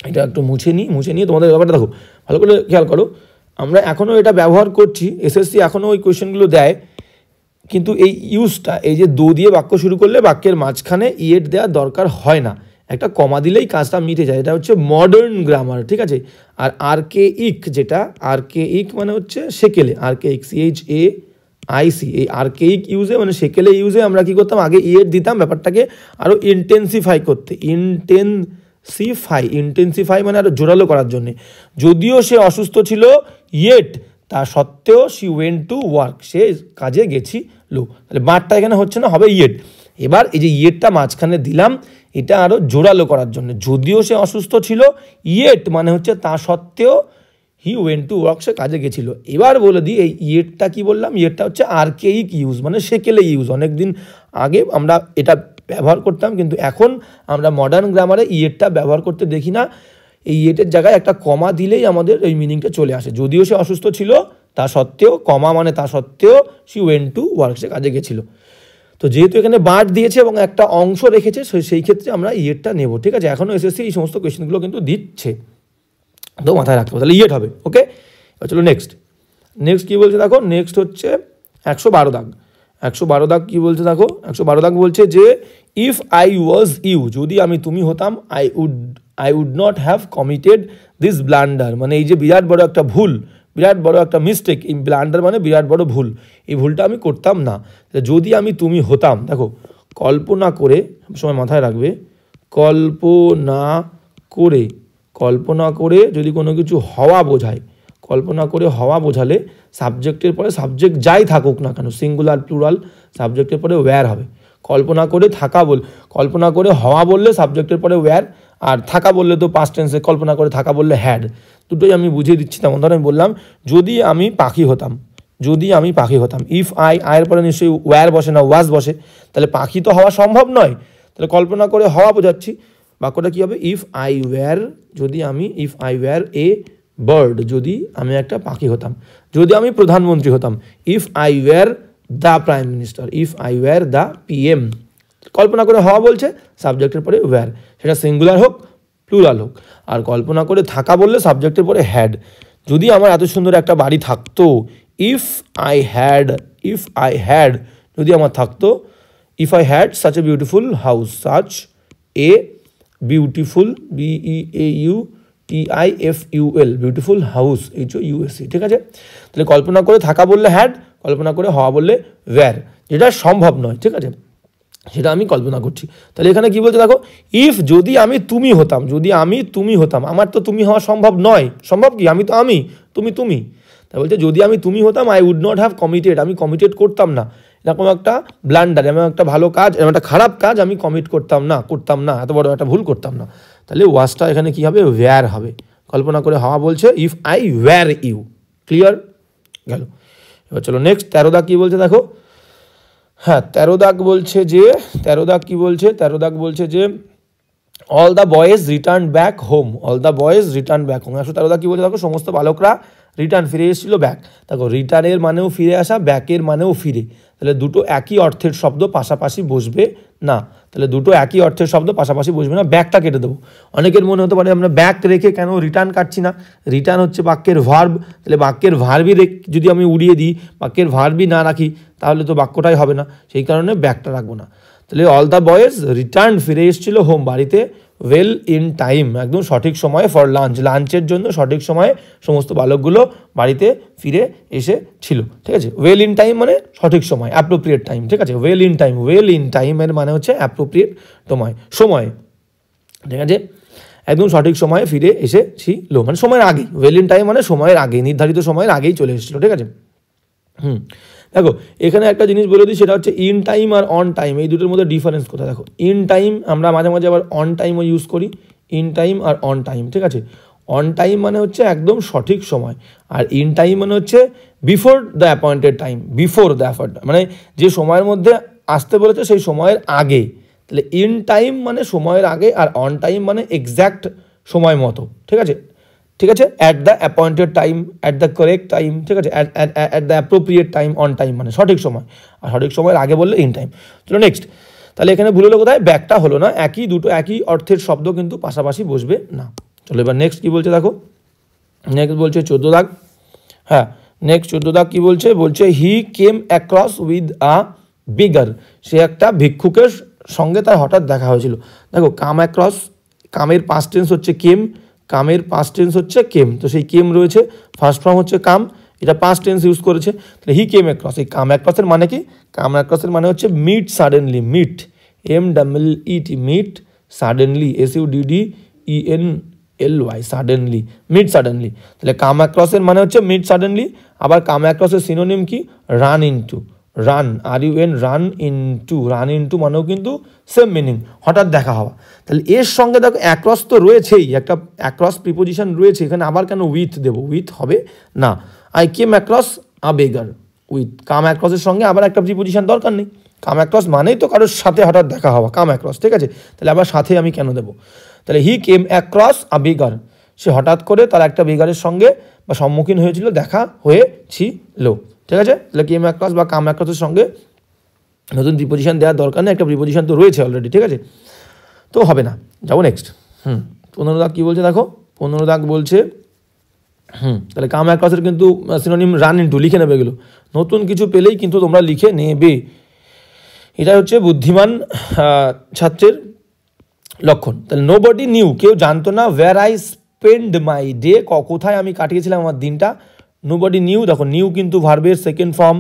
এটা একটু মুছে নিয়ে তোমাদের ব্যাপারটা দেখো, ভালো করে খেয়াল করো, আমরা এখনও এটা ব্যবহার করছি, SSC এখনও ওই কোয়েশ্চেনগুলো দেয়, কিন্তু এই ইউজটা, এই যে দো দিয়ে বাক্য শুরু করলে বাক্যের মাঝখানে ইয়েট দেওয়ার দরকার হয় না, একটা কমা দিলেই কাজটা মিটে যায়, এটা হচ্ছে মডার্ন গ্রামার, ঠিক আছে। আর আর্কেইক, যেটা আর্কেইক মানে হচ্ছে সেকেলে, আর্কেইক, আইসি, এই আর্কেইক ইউজে মানে সেকেলে ইউজে আমরা কি করতাম, আগে ইয়েট দিতাম ব্যাপারটাকে আরও ইন্টেন্সিফাই করতে, ইন্টেন্সিফাই মানে আরও জোরালো করার জন্যে। যদিও সে অসুস্থ ছিল, ইয়েট তা সত্ত্বেও শি ওয়েন্ট টু ওয়ার্ক, সে কাজে গেছিল। তাহলে বারটা এখানে হচ্ছে না, হবে ইয়েট। এবার এই যে ইয়েটটা মাঝখানে দিলাম, এটা আরও জোরালো করার জন্য। যদিও সে অসুস্থ ছিল, ইয়েট মানে হচ্ছে তা সত্ত্বেও হি ওয়েন্ট টু ওয়ার্ক, সে কাজে গেছিল। এবার বলে দিই এই ইয়েটটা কি বললাম, ইয়েটটা হচ্ছে আর্কেইক ইউজ মানে সেকেলে ইউজ। অনেকদিন আগে আমরা এটা ব্যবহার করতাম, কিন্তু এখন আমরা মডার্ন গ্রামারে ইয়েটটা ব্যবহার করতে দেখি না। এই ইয়েটের জায়গায় একটা কমা দিলেই আমাদের ওই মিনিংটা চলে আসে। যদিও সে অসুস্থ ছিল তা সত্ত্বেও, কমা মানে তা সত্ত্বেও, শি ওয়েন্ট টু ওয়ার্ক, সে কাজে গেছিল। তো যেহেতু এখানে বার্ড দিয়েছে এবং একটা অংশ রেখেছে, সেই ক্ষেত্রে আমরা ইয়েটটা নেব। ঠিক আছে, এখনও এসএসসি এই সমস্ত কোয়েশ্চেনগুলো কিন্তু দিচ্ছে, তো মাথায় রাখতে হবে, তাহলে ইয়েট হবে। ওকে, এবার চলো নেক্সট কী বলছে দেখো। নেক্সট হচ্ছে 112 দাগ। 112 দাগ কী বলছে দেখো। 112 দাগ বলছে যে ইফ আই ওয়াজ ইউ, যদি আমি তুমি হতাম, I would not have committed this blunder, মানে এই যে বিরাট বড় একটা ভুল, বিরাট বড় একটা মিস্টেক, এই ব্লান্ডার মানে বিরাট বড় ভুল, এই ভুলটা আমি করতাম না। যদি আমি তুমি হতাম, দেখো কল্পনা করে, সবসময় মাথায় রাখবে, কল্পনা করে যদি কোনো কিছু হওয়া বোঝায়, কল্পনা করে হওয়া বোঝালে সাবজেক্টের পরে সাবজেক্ট যাই থাকুক না কেন, সিঙ্গুলার প্লুরাল, সাবজেক্টের পরে ওয়্যার হবে। কল্পনা করে হওয়া বললে সাবজেক্টের পরে ওয়্যার, আর থাকা বললে তো পাস্ট টেন্সে, কল্পনা করে থাকা বললে হ্যাড। দুটোই আমি বুঝিয়ে দিচ্ছি। তেমন ধরে আমি বললাম যদি আমি পাখি হতাম, ইফ আয়ের পরে নিশ্চয়ই ওয়্যার বসে না, ওয়াজ বসে, তাহলে পাখি তো হওয়া সম্ভব নয়, তাহলে কল্পনা করে হওয়া বোঝাচ্ছি। বাক্যটা কী হবে, if I were a bird, যদি আমি একটা পাখি হতাম। যদি আমি প্রধানমন্ত্রী হতাম, if I were the prime minister, if I were the PM। কল্পনা করে হওয়া বলছে, সাবজেক্টের পরে ওয়্যার, সেটা সিঙ্গুলার হোক প্লুরাল হোক। আর কল্পনা করে থাকা বললে সাবজেক্টের পরে হ্যাড। যদি আমার এত সুন্দর একটা বাড়ি থাকতো, ইফ আই হ্যাড যদি আমার থাকতো, if I had such a beautiful house, such a beautiful, BEAUTIFUL, beautiful house, HOUSE। ঠিক আছে, তাহলে কল্পনা করে থাকা বললে হ্যাড, কল্পনা করে হওয়া বললে ওয়্যার, যেটা সম্ভব নয়। ঠিক আছে, সেটা আমি কল্পনা করছি। তাহলে এখানে কি বলছে দেখো, ইফ যদি আমি তুমি হতাম, আমার তো তুমি হওয়া সম্ভব নয়। সম্ভব কি, আমি তো আমি, তুমি। তাই বলছে যদি আমি তুমি হতাম, I would not have committed, আমি কমিটেড করতাম না এরকম একটা ব্লান্ডার, এমন একটা ভালো কাজ, এমন একটা খারাপ কাজ আমি কমিট করতাম না, এত বড় একটা ভুল করতাম না। তাহলে ওয়াজটা এখানে কি হবে, ওয়্যার হবে। কল্পনা করে হওয়া বলছে, if I were you. Clear গেল। এবার চলো নেক্সট 13 দাগ কী বলছে দেখো। হ্যাঁ, 13 দাগ বলছে যে all the boys return back home, 113 দাগ কী বলছে দেখো, সমস্ত বালকরা ফিরে এসেছিল, ব্যাক। দেখো রিটার্নের মানেও ফিরে আসা, ব্যাকের মানেও ফিরে, তাহলে দুটো একই অর্থের শব্দ পাশাপাশি বসবে না। ব্যাকটা কেটে দেবো। অনেকের মনে হতে পারে আমরা ব্যাক রেখে কেন রিটার্ন কাটছি না, রিটার্ন হচ্ছে বাক্যের ভার্ব, তাহলে বাক্যের ভার্বই যদি আমি উড়িয়ে দিই, বাক্যের ভার্বই না রাখি, তাহলে তো বাক্যটাই হবে না, সেই কারণে ব্যাকটা রাখবো না। তাহলে অল দ্য বয়েজ রিটার্ন, ফিরে এসেছিল, হোম, বাড়িতে, ওয়েল ইন টাইম, একদম সঠিক সময়ে, ফর লাঞ্চের জন্য সঠিক সময়ে সমস্ত বালকগুলো বাড়িতে ফিরে এসেছিল। ঠিক আছে, ওয়েল ইন টাইম মানে সঠিক সময়, অ্যাপ্রোপ্রিয়েট টাইম। ঠিক আছে, ওয়েল ইন টাইমের মানে হচ্ছে অ্যাপ্রোপ্রিয়েট সময়। ঠিক আছে, একদম সঠিক সময়ে ফিরে এসেছিল, মানে সময়ের আগেই। ওয়েল ইন টাইম মানে সময়ের আগে, নির্ধারিত সময়ের আগেই চলে এসেছিল। ঠিক আছে, দেখো এখানে একটা জিনিস বলে দিই, সেটা হচ্ছে ইন টাইম আর অন টাইম, এই দুটোর মধ্যে ডিফারেন্স কোথায় দেখো। ইন টাইম আমরা মাঝে মাঝে আবার অন টাইমও ইউজ করি, ইন টাইম আর অন টাইম। ঠিক আছে, অন টাইম মানে হচ্ছে একদম সঠিক সময়, আর ইন টাইম মানে হচ্ছে বিফোর দ্য অ্যাপয়েন্টেড টাইম, মানে যে সময়ের মধ্যে আসতে বলেছে সেই সময়ের আগে। তাহলে ইন টাইম মানে সময়ের আগে, আর অন টাইম মানে এক্স্যাক্ট সময় মতো। ঠিক আছে, at the appointed time, at the correct time. ঠিক আছে, at the appropriate time, on time মানে সঠিক সময়, আর সঠিক সময়ের আগে বললে ইন টাইম। চলো নেক্সট। তাহলে এখানে ভুল হলো কোথায়, ব্যাকটা হলো না, দুটো একই অর্থের শব্দ কিন্তু পাশাপাশি বসবে না। চলো এবার নেক্সট কী বলছে দেখো। নেক্সট বলছে 14 দাগ। হ্যাঁ, নেক্সট 14 দাগ কী বলছে he came across with a beggar, সে একটা ভিক্ষুকের সঙ্গে তার হঠাৎ দেখা হয়েছিল। দেখো কাম অ্যাক্রস, কামের পাস্ট টেন্স হচ্ছে কেম, তো সেই কেম রয়েছে, ফার্স্ট ফর্ম হচ্ছে কাম, এটা পাস্ট টেন্স ইউজ করেছে। তাহলে হি কেম অ্যাক্রস, এই কাম অ্যাক্রসের মানে কি? কাম অ্যাক্রসের মানে হচ্ছে meet suddenly, meet MEET, meet suddenly SUDDENLY, suddenly, meet suddenly. তাহলে কাম অ্যাক্রসের মানে হচ্ছে মিট সাডেনলি। আবার কাম অ্যাক্রসের সিনোনিম কি? Run into, run RUN, run into, run into মানেও কিন্তু সেম মিনিং, হঠাৎ দেখা হওয়া। তাহলে এর সঙ্গে দেখো অ্যাক্রস তো রয়েছেই, একটা অ্যাক্রস প্রিপোজিশন রয়েছে, এখানে আবার কেন উইথ দেবো? উইথ হবে না। I came across a beggar with, come অ্যাক্রসের সঙ্গে আবার একটা প্রিপোজিশন দরকার নেই। কাম অ্যাক্রস মানেই তো কারোর সাথে হঠাৎ দেখা হওয়া, কাম অ্যাক্রস, ঠিক আছে? তাহলে আবার সাথে আমি কেন দেবো? তাহলে হি কেম অ্যাক্রস আ বেগার, সে হঠাৎ করে তার একটা বেগারের সঙ্গে বা সম্মুখীন হয়েছিল, দেখা হয়েছিল, ঠিক আছে? তাহলে কেম অ্যাক্রস বা কাম অ্যাক্রসের সঙ্গে নতুন প্রিপোজিশন দেওয়ার দরকার নেই, একটা প্রিপোজিশন তো রয়েছে অলরেডি, ঠিক আছে? তো হবে না। যাবো নেক্সট। 15 দাগ কী বলছে দেখো, 15 দাগ বলছে তাহলে কাম অ্যাক্রসের কিন্তু সিনোনিম রান ইনটু, লিখে নেবে এগুলো, নতুন কিছু পেলেই কিন্তু তোমরা লিখে নেবে, এটা হচ্ছে বুদ্ধিমান ছাত্রের লক্ষণ। তাহলে নোবডি নিউ, কেউ জানতো না, where I spend my day, কোথায় আমি কাটিয়েছিলাম আমার দিনটা। নোবডি নিউ, দেখো নিউ কিন্তু ভার্বের সেকেন্ড ফর্ম,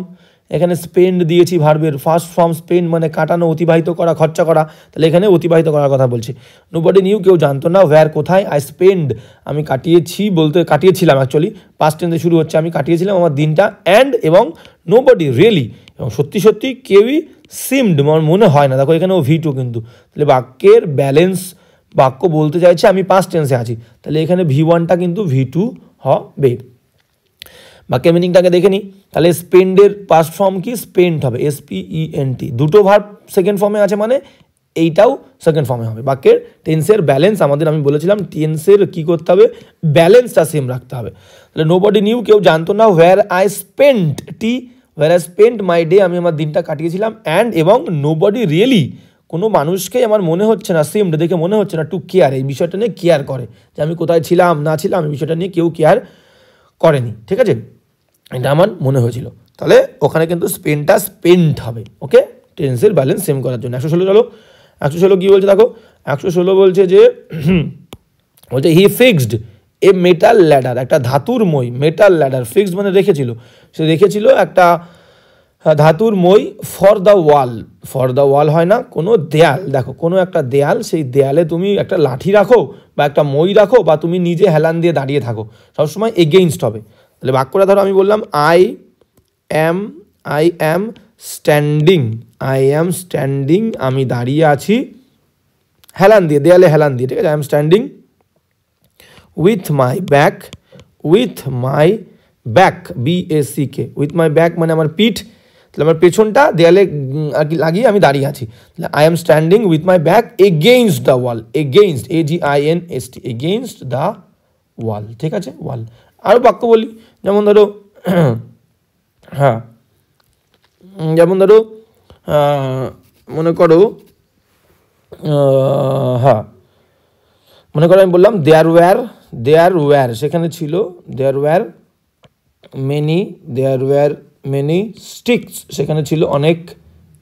এখানে স্পেন্ড দিয়েছি ভার্বের ফার্স্ট ফর্ম, স্পেন্ড মানে কাটানো, অতিবাহিত করা, খরচা করা, তাহলে এখানে অতিবাহিত করার কথা বলছে। নোবডি নিউ, কেউ জানতো না, ওয়্যার কোথায়, আই স্পেন্ড আমি কাটিয়েছি, বলতে কাটিয়েছিলাম অ্যাকচুয়ালি, পাস্ট টেন্সে শুরু হচ্ছে, আমি কাটিয়েছিলাম আমার দিনটা, অ্যান্ড এবং নোবডি রিয়েলি, এবং সত্যি সত্যি কেউই সিমড মনে হয় না, দেখো এখানেও V2 কিন্তু, তাহলে বাক্যের ব্যালেন্স, বাক্য বলতে চাইছে আমি পাস্ট টেন্সে আছি, তাহলে এখানে V1টা কিন্তু V2 হবে। বাক্যের মিনিংটাকে দেখে নিই, তাহলে স্পেন্ডের পাস্ট ফর্ম কি? স্পেন্ট হবে, SPENT, দুটো ভার্ব সেকেন্ড ফর্মে আছে মানে এইটাও সেকেন্ড ফর্মে হবে। বাক্যের টেন্সের ব্যালেন্স আমাদের, আমি বলেছিলাম টেন্সের কী করতে হবে? ব্যালেন্সটা সেম রাখতে হবে। তাহলে নোবডি নিউ, কেউ জানতো না, where I spent where I spent my day, আমি আমার দিনটা কাটিয়েছিলাম, অ্যান্ড এবং নোবডি রিয়েলি, কোনো মানুষকেই আমার মনে হচ্ছে না, সিমড দেখে মনে হচ্ছে না, টু কেয়ার, এই বিষয়টা নিয়ে কেয়ার করে, যে আমি কোথায় ছিলাম না ছিলাম এই বিষয়টা নিয়ে কেউ কেয়ার করেনি, ঠিক আছে? এটা আমার মনে হয়েছিল। তাহলে ওখানে কিন্তু স্পেনটা স্পেন্ট হবে, ওকে, টেন্সের ব্যালেন্স সেম করার জন্য। 116 চলো, 116 কী বলছে দেখো, 116 বলছে যে বলছে he fixed A metal ladder, একটা ধাতুর মই, মেটাল ল্যাডার, ফিক্সড মানে রেখেছিল, সে রেখেছিল একটা ধাতুর মই, ফর দ্য ওয়াল হয় না, কোনো দেয়াল, দেখো কোনো একটা দেয়াল, সেই দেয়ালে তুমি একটা লাঠি রাখো বা একটা মই রাখো বা তুমি নিজে হেলান দিয়ে দাঁড়িয়ে থাকো, সবসময় এগেইনস্ট হবে। তাহলে বাক্যটা ধরো আমি বললাম আই অ্যাম স্ট্যান্ডিং, আমি দাঁড়িয়ে আছি হেলান দিয়ে, দেয়ালে হেলান দিয়ে, ঠিক আছে? I am standing with my back BACK, with my back মানে আমার পিঠ, তাহলে আমার পেছনটা দেয়ালে আর কি লাগিয়ে আমি দাঁড়িয়ে আছি। তাহলে I am standing with my back against the wall, against AGINST, against the wall, ঠিক আছে? ওয়াল। আরও বাক্য বলি, যেমন ধরো যেমন ধরো মনে করো মনে করো আমি বললাম দেয়ার ওয়্যার, সেখানে ছিল দেয়ার ওয়্যার মেনি স্টিক্স, সেখানে ছিল অনেক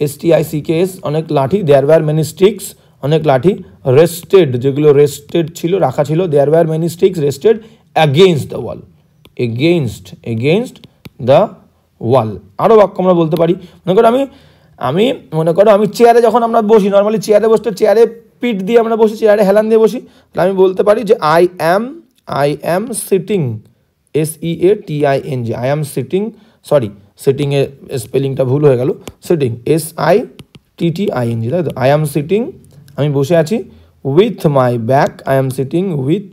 STICKS, অনেক লাঠি, দেয়ার ওয়্যার মেনি স্টিক্স, অনেক লাঠি, রেস্টেড, যেগুলো রেস্টেড ছিল, রাখা ছিল, there were many sticks rested against the wall, against the wall. আরও বাক্য আমরা বলতে পারি, মনে করো আমি চেয়ারে যখন আমরা বসি, নর্মালি চেয়ারে বসতে, চেয়ারে পিঠ দিয়ে আমরা বসি, চেয়ারে হেলান দিয়ে বসি, তাহলে আমি বলতে পারি যে I am sitting, SEATING, I am sitting, sorry সিটিংয়ের স্পেলিংটা ভুল হয়ে গেল, সিটিং SITTING, তাই তো? আই অ্যাম সিটিং, আমি বসে আছি, with my back, I am sitting with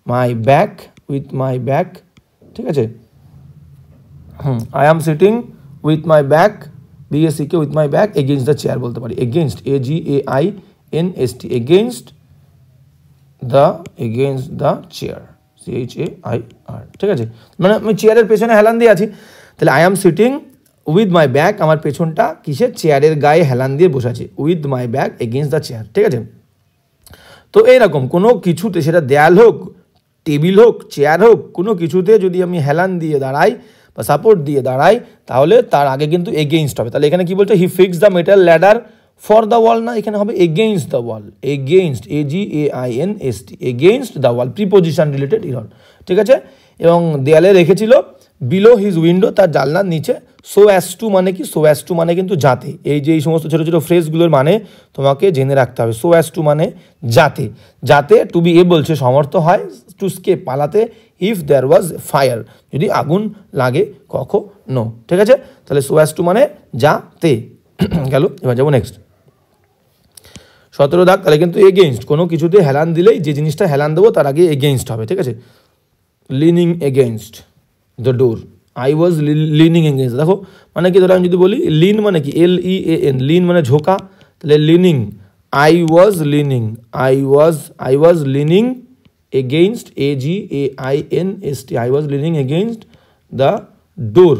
my back, ঠিক আছে? I am sitting with my back BACK, with my back against the chair বলতে পারি, against AGAINST, against the chair CHAIR, ঠিক আছে? মানে আমি চেয়ারের পেছনে হেলান দিয়ে আছি, তাহলে I am sitting with my back, আমার পেছনটা কিসের? চেয়ারের গায়ে হেলান দিয়ে বসে আছে, with my back against the chair, ঠিক আছে? তো এইরকম কোনো কিছুতে, সেটা দেয়াল হোক, টেবিল হোক, চেয়ার হোক, কোনো কিছুতে যদি আমি হেলান দিয়ে দাঁড়াই বা সাপোর্ট দিয়ে দাঁড়াই, তাহলে তার আগে কিন্তু এগেইনস্ট হবে। তাহলে এখানে কি বলছে? He fixed the metal ladder for the wall, না, এখানে হবে against the wall, against AGAINST, against the wall, preposition related error, ঠিক আছে? এবং দেয়ালে রেখেছিল বিলো হিজ উইন্ডো, তার জানলার নিচে। সো অ্যাজ টু মানে কি? সো অ্যাজ টু মানে কিন্তু যাতে। এই যে এই সমস্ত ছোটো ছোটো ফ্রেজগুলোর মানে তোমাকে জেনে রাখতে হবে। সো অ্যাজ টু মানে যাতে, যাতে টু বি এবল সে সমর্থ হয়, টু স্কেপ পালাতে, ইফ দেয়ার ওয়াজ ফায়ার যদি আগুন লাগে কখনো। ঠিক আছে, তাহলে সো অ্যাজ টু মানে যাতে গেল। এবার যাবো নেক্সট 17 দাগ। তাহলে কিন্তু এগেইনস্ট, কোনো কিছুতে হেলান দিলেই যে জিনিসটা হেলান দেবো তার আগে এগেইনস্ট হবে। ঠিক আছে, lining against the door, I was leaning against. দেখো মানে কি, ধরো আমি যদি বলি লিন মানে কি, LEAN, লিন মানে ঝোঁকা, তাহলে leaning, I was leaning, I was leaning against, AGAINST, I was leaning against the door,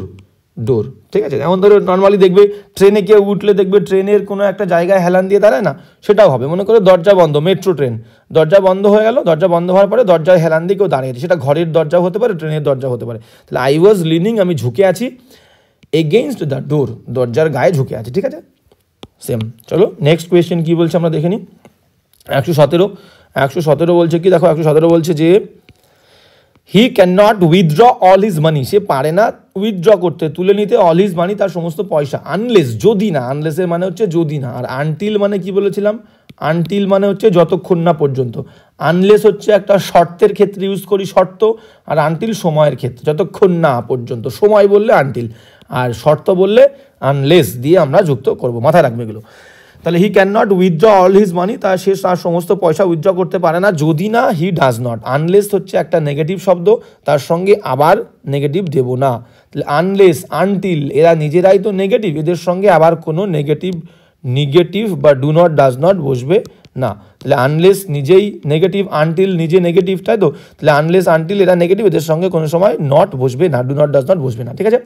door. ঠিক আছে, এমন ধরো নর্মালি দেখবে ট্রেনে কেউ উঠলে দেখবে ট্রেনের কোনো একটা জায়গায় হেলান দিয়ে দাঁড়ায় না, সেটাও হবে। মনে করো দরজা বন্ধ, মেট্রো ট্রেন, দরজা বন্ধ হয়ে গেল, দরজা বন্ধ হওয়ার পরে দরজায় হেলান দিয়ে কেউ দাঁড়িয়েছে, সেটা ঘরের দরজাও হতে পারে, ট্রেনের দরজা হতে পারে। তাহলে আই ওয়াজ লিনিং, আমি ঝুঁকে আছি, এগেইনস্ট দ্য ডোর, দরজার গায়ে ঝুঁকে আছে। ঠিক আছে, সেম। চলো নেক্সট কোয়েশ্চেন কী বলছে আমরা দেখে নিই। 117 বলছে কি, দেখো 117 বলছে যে he can not withdraw all his money, সে পারে না উইথড্র করতে, তুলে নিতে, অল হিজ মানি, তার সমস্ত পয়সা, আনলেস যদি না, আনলেসের মানে হচ্ছে যদি না, আর আনটিল মানে কি বলেছিলাম, আনটিল মানে হচ্ছে যতক্ষণ না পর্যন্ত। আনলেস হচ্ছে একটা শর্তের ক্ষেত্রে ইউজ করি শর্ত, আর আনটিল সময়ের ক্ষেত্রে, যতক্ষণ না পর্যন্ত। সময় বললে আনটিল, আর শর্ত বললে আনলেস দিয়ে আমরা যুক্ত করব, মাথায় রাখবে এগুলো। তাহলে he can not withdraw all his money, সে তার সমস্ত পয়সা উইথড্র করতে পারে না যদি না, হি ডাজ নট। আনলেস হচ্ছে একটা নেগেটিভ শব্দ, তার সঙ্গে আবার নেগেটিভ দেব না। তাহলে আনলেস, আনটিল এরা নিজেরাই তো নেগেটিভ, এদের সঙ্গে আবার কোনো নেগেটিভ বা ডু নট, ডাজ নট বসবে না। তাহলে আনলেস নিজেই নেগেটিভ, আনটিল নিজে নেগেটিভ, তাই তো। তাহলে আনলেস আনটিল এরা নেগেটিভ, এদের সঙ্গে কোনো সময় নট বসবে না, ডু নট, ডাজ নট বসবে না। ঠিক আছে,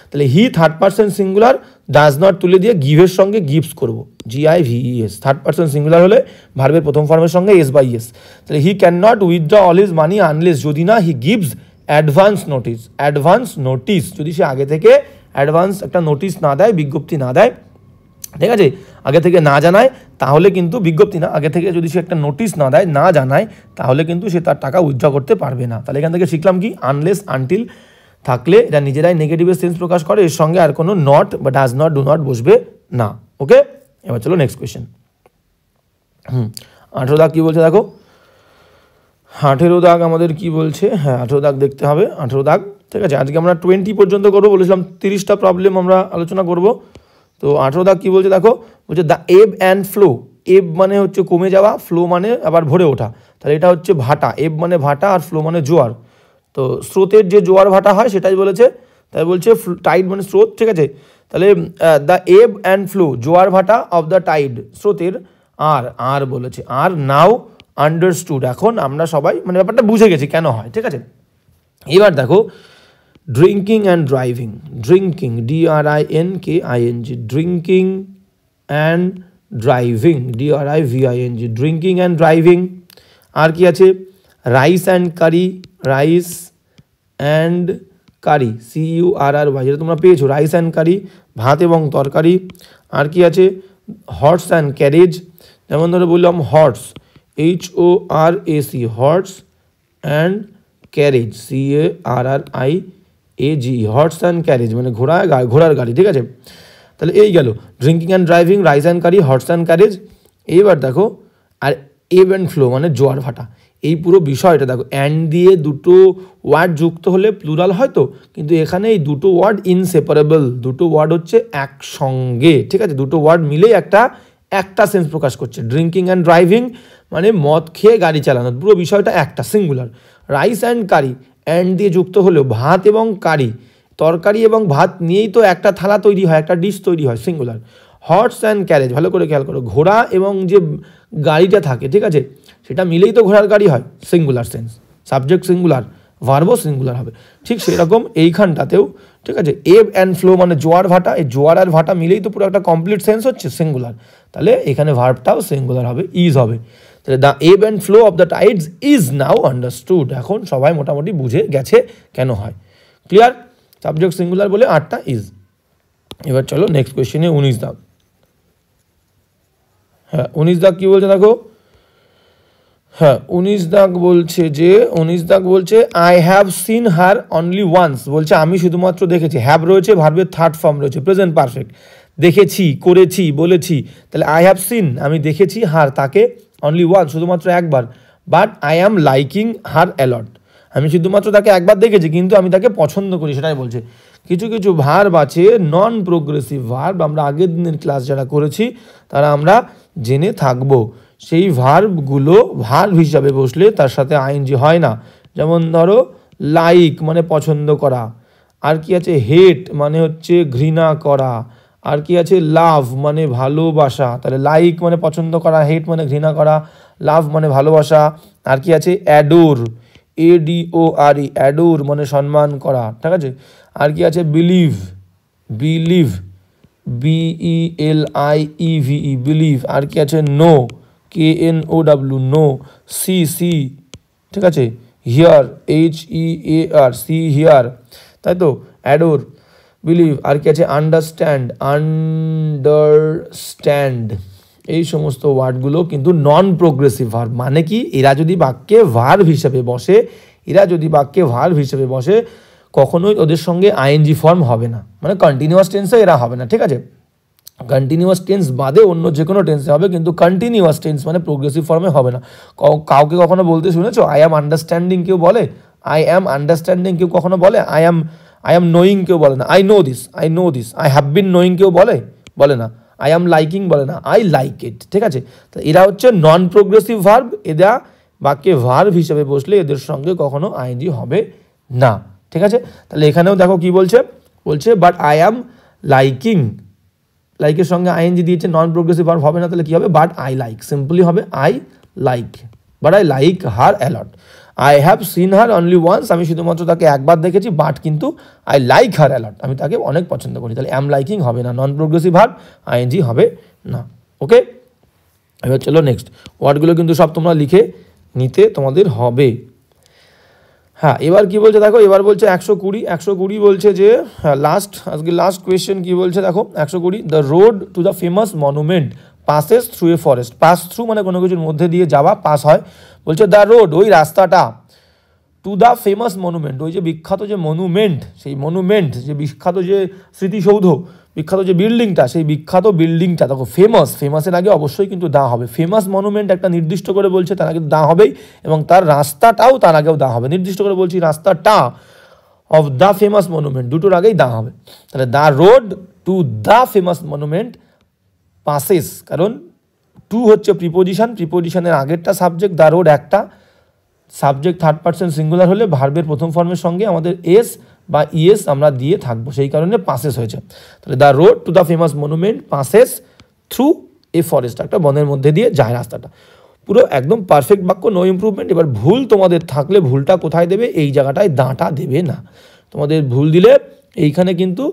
তাহলে he third person singular, does not তুলে দিয়ে গিভের সঙ্গে গিভস করবো, GIVES। থার্ড পার্সন সিঙ্গুলার হলে ভার্বের প্রথম ফর্মের সঙ্গে S/S। তাহলে he can not withdraw all his money unless, যদি না he gives advance notice. Advance notice যদি সে আগে থেকে অ্যাডভান্স একটা নোটিস না দেয়, বিজ্ঞপ্তি না দেয়, ঠিক আছে, আগে থেকে না জানায়, তাহলে কিন্তু বিজ্ঞপ্তি না, আগে থেকে যদি সে একটা নোটিস না দেয়, না জানায়, তাহলে কিন্তু সে তার টাকা উইথড্র করতে পারবে না। তাহলে এখান থেকে শিখলাম কি, আনলেস আনটিল থাকলে এরা নিজেরাই নেগেটিভের সেন্স প্রকাশ করে, এর সঙ্গে আর কোনো নট বা ডাজ নট, ডু নট বসবে না। ওকে, এবার চলো নেক্সট কোয়েশ্চেন। 18 দাগ কী বলছে দেখো, 18 দাগ আমাদের কি বলছে, হ্যাঁ 18 দাগ দেখতে হবে। 18 দাগ, ঠিক আছে, আজকে আমরা 20 পর্যন্ত করবো, বলেছিলাম 30টা প্রবলেম আমরা আলোচনা করব। তো 18 দাগ কী বলছে দেখো, বলছে দ্য এব অ্যান্ড ফ্লো। এব মানে হচ্ছে কমে যাওয়া, ফ্লো মানে আবার ভরে ওঠা। তাহলে এটা হচ্ছে ভাটা, এব মানে ভাটা আর ফ্লো মানে জোয়ার। তো স্রোতের যে জোয়ার ভাটা হয় সেটাই বলেছে, তাই বলছে টাইড মানে স্রোত। ঠিক আছে, তাহলে দ্য এব অ্যান্ড ফ্লো, জোয়ার ভাটা অফ দ্য টাইড, স্রোতের। আর বলেছে আর নাও আন্ডারস্টুড, এখন আমরা সবাই মানে ব্যাপারটা বুঝে গেছি কেন হয়। ঠিক আছে, এবার দেখো drinking and driving. Drinking, DRINKING, drinking and driving, DRIVING, drinking and driving. আর কি আছে, rice and curry, rice and curry, CURRY, যেটা তোমরা পেয়েছো, রাইস অ্যান্ড কারি, ভাত এবং তরকারি। আর কি আছে, হর্স অ্যান্ড ক্যারেজ, যেমন ধরে বললাম horse, HORSE, horse and carriage, CARRIAG, horse and carriage মানে ঘোড়ার গাড়ি। ঠিক আছে, তাহলে এই গেল drinking and driving, rice and curry, horse and carriage. এইবার দেখো আর এব অ্যান্ড ফ্লো মানে জোয়ার ভাটা। এই পুরো বিষয়টা দেখো, অ্যান্ড দিয়ে দুটো ওয়ার্ড যুক্ত হলে প্লুরাল হয় তো, কিন্তু এখানে এই দুটো ওয়ার্ড ইনসেপারেবল, দুটো ওয়ার্ড হচ্ছে একসঙ্গে। ঠিক আছে, দুটো ওয়ার্ড মিলেই একটা সেন্স প্রকাশ করছে। ড্রিঙ্কিং অ্যান্ড ড্রাইভিং মানে মদ খেয়ে গাড়ি চালানো, পুরো বিষয়টা একটা singular. Rice and curry, and দিয়ে যুক্ত হলেও ভাত এবং কারি, তরকারি এবং ভাত নিয়েই তো একটা থালা তৈরি হয়, একটা ডিশ তৈরি হয়, সিঙ্গুলার। হর্স অ্যান্ড ক্যারেজ, ভালো করে খেয়াল করো, ঘোড়া এবং যে গাড়িটা থাকে, ঠিক আছে, সেটা মিলেই তো ঘোড়ার গাড়ি হয়, সিঙ্গুলার সেন্স। সাবজেক্ট সিঙ্গুলার, ভার্বও সিঙ্গুলার হবে। ঠিক সেরকম এইখানটাতেও, ঠিক আছে, এব অ্যান্ড ফ্লো মানে জোয়ার ভাটা, এই জোয়ার আর ভাটা মিলেই তো পুরো একটা কমপ্লিট সেন্স হচ্ছে, সিঙ্গুলার। তাহলে এখানে ভার্বটাও সিঙ্গুলার হবে, ইজ হবে। তাহলে দ্য এব and flow of the Tides is now understood, এখন সবাই মোটামুটি বুঝে গেছে কেন হয়। ক্লিয়ার, সাবজেক্ট সিঙ্গুলার বলে 8টা ইজ। এবার চলো নেক্সট কোয়েশ্চেনে 19 দাগ। হ্যাঁ 19 দাগ কী বলছে দেখো, হ্যাঁ 19 দাগ বলছে যে 19 দাগ বলছে I have seen her only once, বলছে আমি শুধুমাত্র দেখেছি। হ্যাভ রয়েছে, ভার্বের থার্ড ফর্ম রয়েছে, প্রেজেন্ট পারফেক্ট। দেখেছি, করেছি, বলেছি, তাহলে আই হ্যাভ সিন আমি দেখেছি হার তাকে অনলি ওয়ান্স শুধুমাত্র একবার, but I am liking her a lot আমি শুধুমাত্র তাকে একবার দেখেছি কিন্তু আমি তাকে পছন্দ করি, সেটাই বলছে। কিছু কিছু ভার্ব আছে নন প্রোগ্রেসিভ ভার্ব, আমরা আগের দিনের ক্লাস যারা করেছি তারা আমরা জেনে থাকবো। সেই ভার্বগুলো ভার্ব হিসাবে বসলে তার সাথে আইএনজি হয় না। যেমন ধরো লাইক মানে পছন্দ করা, আর কি আছে হেট মানে হচ্ছে ঘৃণা করা, আর কি আছে লাভ মানে ভালোবাসা। তাহলে লাইক মানে পছন্দ করা, হেট মানে ঘৃণা করা, লাভ মানে ভালোবাসা। আর কি আছে অ্যাডোর, ADORE অ্যাডোর মানে সম্মান করা, ঠিক আছে। আর কি আছে বিলিভ, বিলিভ BELIEVE বিলিভ। আর কি আছে নো, KNOW নো, সি, ঠিক আছে। হিয়ার HEAR সি হিয়ার, তাই তো অ্যাডোর বিলিভ। আর কি আছে আন্ডারস্ট্যান্ড, আন্ডারস্ট্যান্ড। এই সমস্ত ওয়ার্ডগুলো কিন্তু নন প্রোগ্রেসিভ ভার্ব, মানে কি এরা যদি বাক্যে ভার্ব হিসেবে বসে, কখনোই ওদের সঙ্গে আইএনজি ফর্ম হবে না, মানে কন্টিনিউয়াস টেন্সে এরা হবে না, ঠিক আছে। কন্টিনিউয়াস টেন্স বাদে অন্য যে কোনো টেন্সে হবে, কিন্তু কন্টিনিউয়াস টেন্স মানে প্রোগ্রেসিভ ফর্মে হবে না। কাউকে কখনো বলতে শুনেছো আই অ্যাম আন্ডারস্ট্যান্ডিং, কেউ বলে আই অ্যাম আন্ডারস্ট্যান্ডিং, কেউ কখনো বলে আই অ্যাম নোয়িং, কেউ বলে না I know this, I have been knowing, কেউ বলে না আই অ্যাম লাইকিং, বলে না আই লাইক ইট, ঠিক আছে। তো এরা হচ্ছে নন প্রোগ্রেসিভ ভার্ব, এরা বাক্যে ভার্ব হিসেবে বসলে এদের সঙ্গে কখনো আইএনজি হবে না, ঠিক আছে। তাহলে এখানেও দেখো কি বলছে বাট আই অ্যাম লাইকিং, লাইকের সঙ্গে আইএনজি দিয়েছে, নন প্রোগ্রেসিভ ভার্ব হবে না, তাহলে কি হবে বাট আই লাইক, সিম্পলি হবে I like, but I like her a lot. I have seen her only once আমি শুধুমাত্র তাকে একবার দেখেছি, বাট কিন্তু আই লাইক হার অ্যালট আমি তাকে অনেক পছন্দ করি। তাহলে অ্যাম লাইকিং হবে না, নন প্রোগ্রেসিভ ভার্ব আইএনজি হবে না, ওকে। এবার চলো নেক্সট ওয়ার্ডগুলো কিন্তু সব তোমরা লিখে নিতে তোমাদের হবে। হ্যাঁ এবার কি বলছে দেখো, এবার বলছে 120 বলছে যে হ্যাঁ আজকে লাস্ট কোয়েশ্চেন কি বলছে দেখো 120, the road to the famous monument passes through a forest. Pass through মানে কোনো কিছুর মধ্যে দিয়ে যাওয়া, পাস হয়। বলছে দ্য রোড ওই রাস্তাটা, টু দ্য ফেমাস মনুমেন্ট ওই যে বিখ্যাত যে মনুমেন্ট, সেই মনুমেন্ট যে বিখ্যাত যে স্মৃতিসৌধ, বিখ্যাত যে বিল্ডিংটা, সেই বিখ্যাত বিল্ডিংটা দেখো ফেমাসের আগে অবশ্যই কিন্তু দা হবে। ফেমাস মনুমেন্ট একটা নির্দিষ্ট করে বলছে, তার আগে দা হবেই, এবং তার রাস্তাটাও তার আগেও দা হবে। নির্দিষ্ট করে বলছি রাস্তাটা অফ দ্য ফেমাস মনুমেন্ট, দুটোর আগেই দা হবে। তাহলে the road to the famous monument passes, কারণ টু হচ্ছে প্রিপোজিশনের আগেরটা সাবজেক্ট, দ্য রোড একটা সাবজেক্ট থার্ড পারসন সিঙ্গুলার হলে ভার্বের প্রথম ফর্মের সঙ্গে আমাদের এস বা ইএস আমরা দিয়ে থাকবো, সেই কারণে পাসেস হয়েছে। তাহলে the road to the famous monument passes through a forest, একটা বনের মধ্যে দিয়ে যায় রাস্তাটা। পুরো একদম পারফেক্ট বাক্য, নো ইমপ্রুভমেন্ট। এবার ভুল তোমাদের থাকলে ভুলটা কোথায় দেবে, এই জায়গাটায় দাঁটা দেবে না। তোমাদের ভুল দিলে এইখানে কিন্তু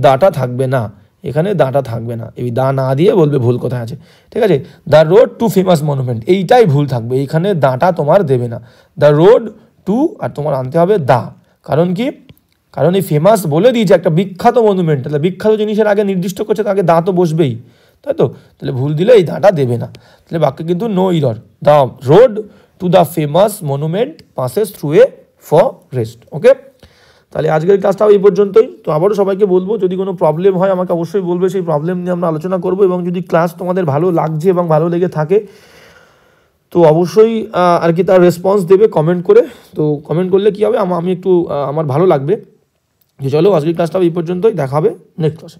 দাঁটা থাকবে না, এখানে দাঁটা থাকবে না, এই দা না দিয়ে বলবে ভুল কোথায় আছে, ঠিক আছে। The road to famous monument এইটাই ভুল থাকবে, এইখানে দাঁটা তোমার দেবে না। দ্য রোড টু আর তোমার আনতে হবে দা, কারণ কি, কারণ এই ফেমাস বলে দিয়েছে একটা বিখ্যাত মনুমেন্ট, তাহলে বিখ্যাত জিনিসের আগে নির্দিষ্ট করছে, তাকে দা তো বসবেই, তাই তো। তাহলে ভুল দিলে এই দাঁটা দেবে না, তাহলে বাক্যে কিন্তু no error. The road to the famous monument passes through a forest, okay. তাহলে আজকের ক্লাসটাও এই পর্যন্তই। তো আবারও সবাইকে বলবো, যদি কোনো প্রবলেম হয় আমাকে অবশ্যই বলবে, সেই প্রবলেম নিয়ে আমরা আলোচনা করবো। এবং যদি ক্লাস তোমাদের ভালো লাগছে এবং ভালো লেগে থাকে তো অবশ্যই আর কি তার রেসপন্স দেবে কমেন্ট করে। তো কমেন্ট করলে কী হবে, আমি একটু আমার ভালো লাগবে। যে চলো আজকের ক্লাসটাও এই পর্যন্তই, দেখা হবে নেক্সট ক্লাসে।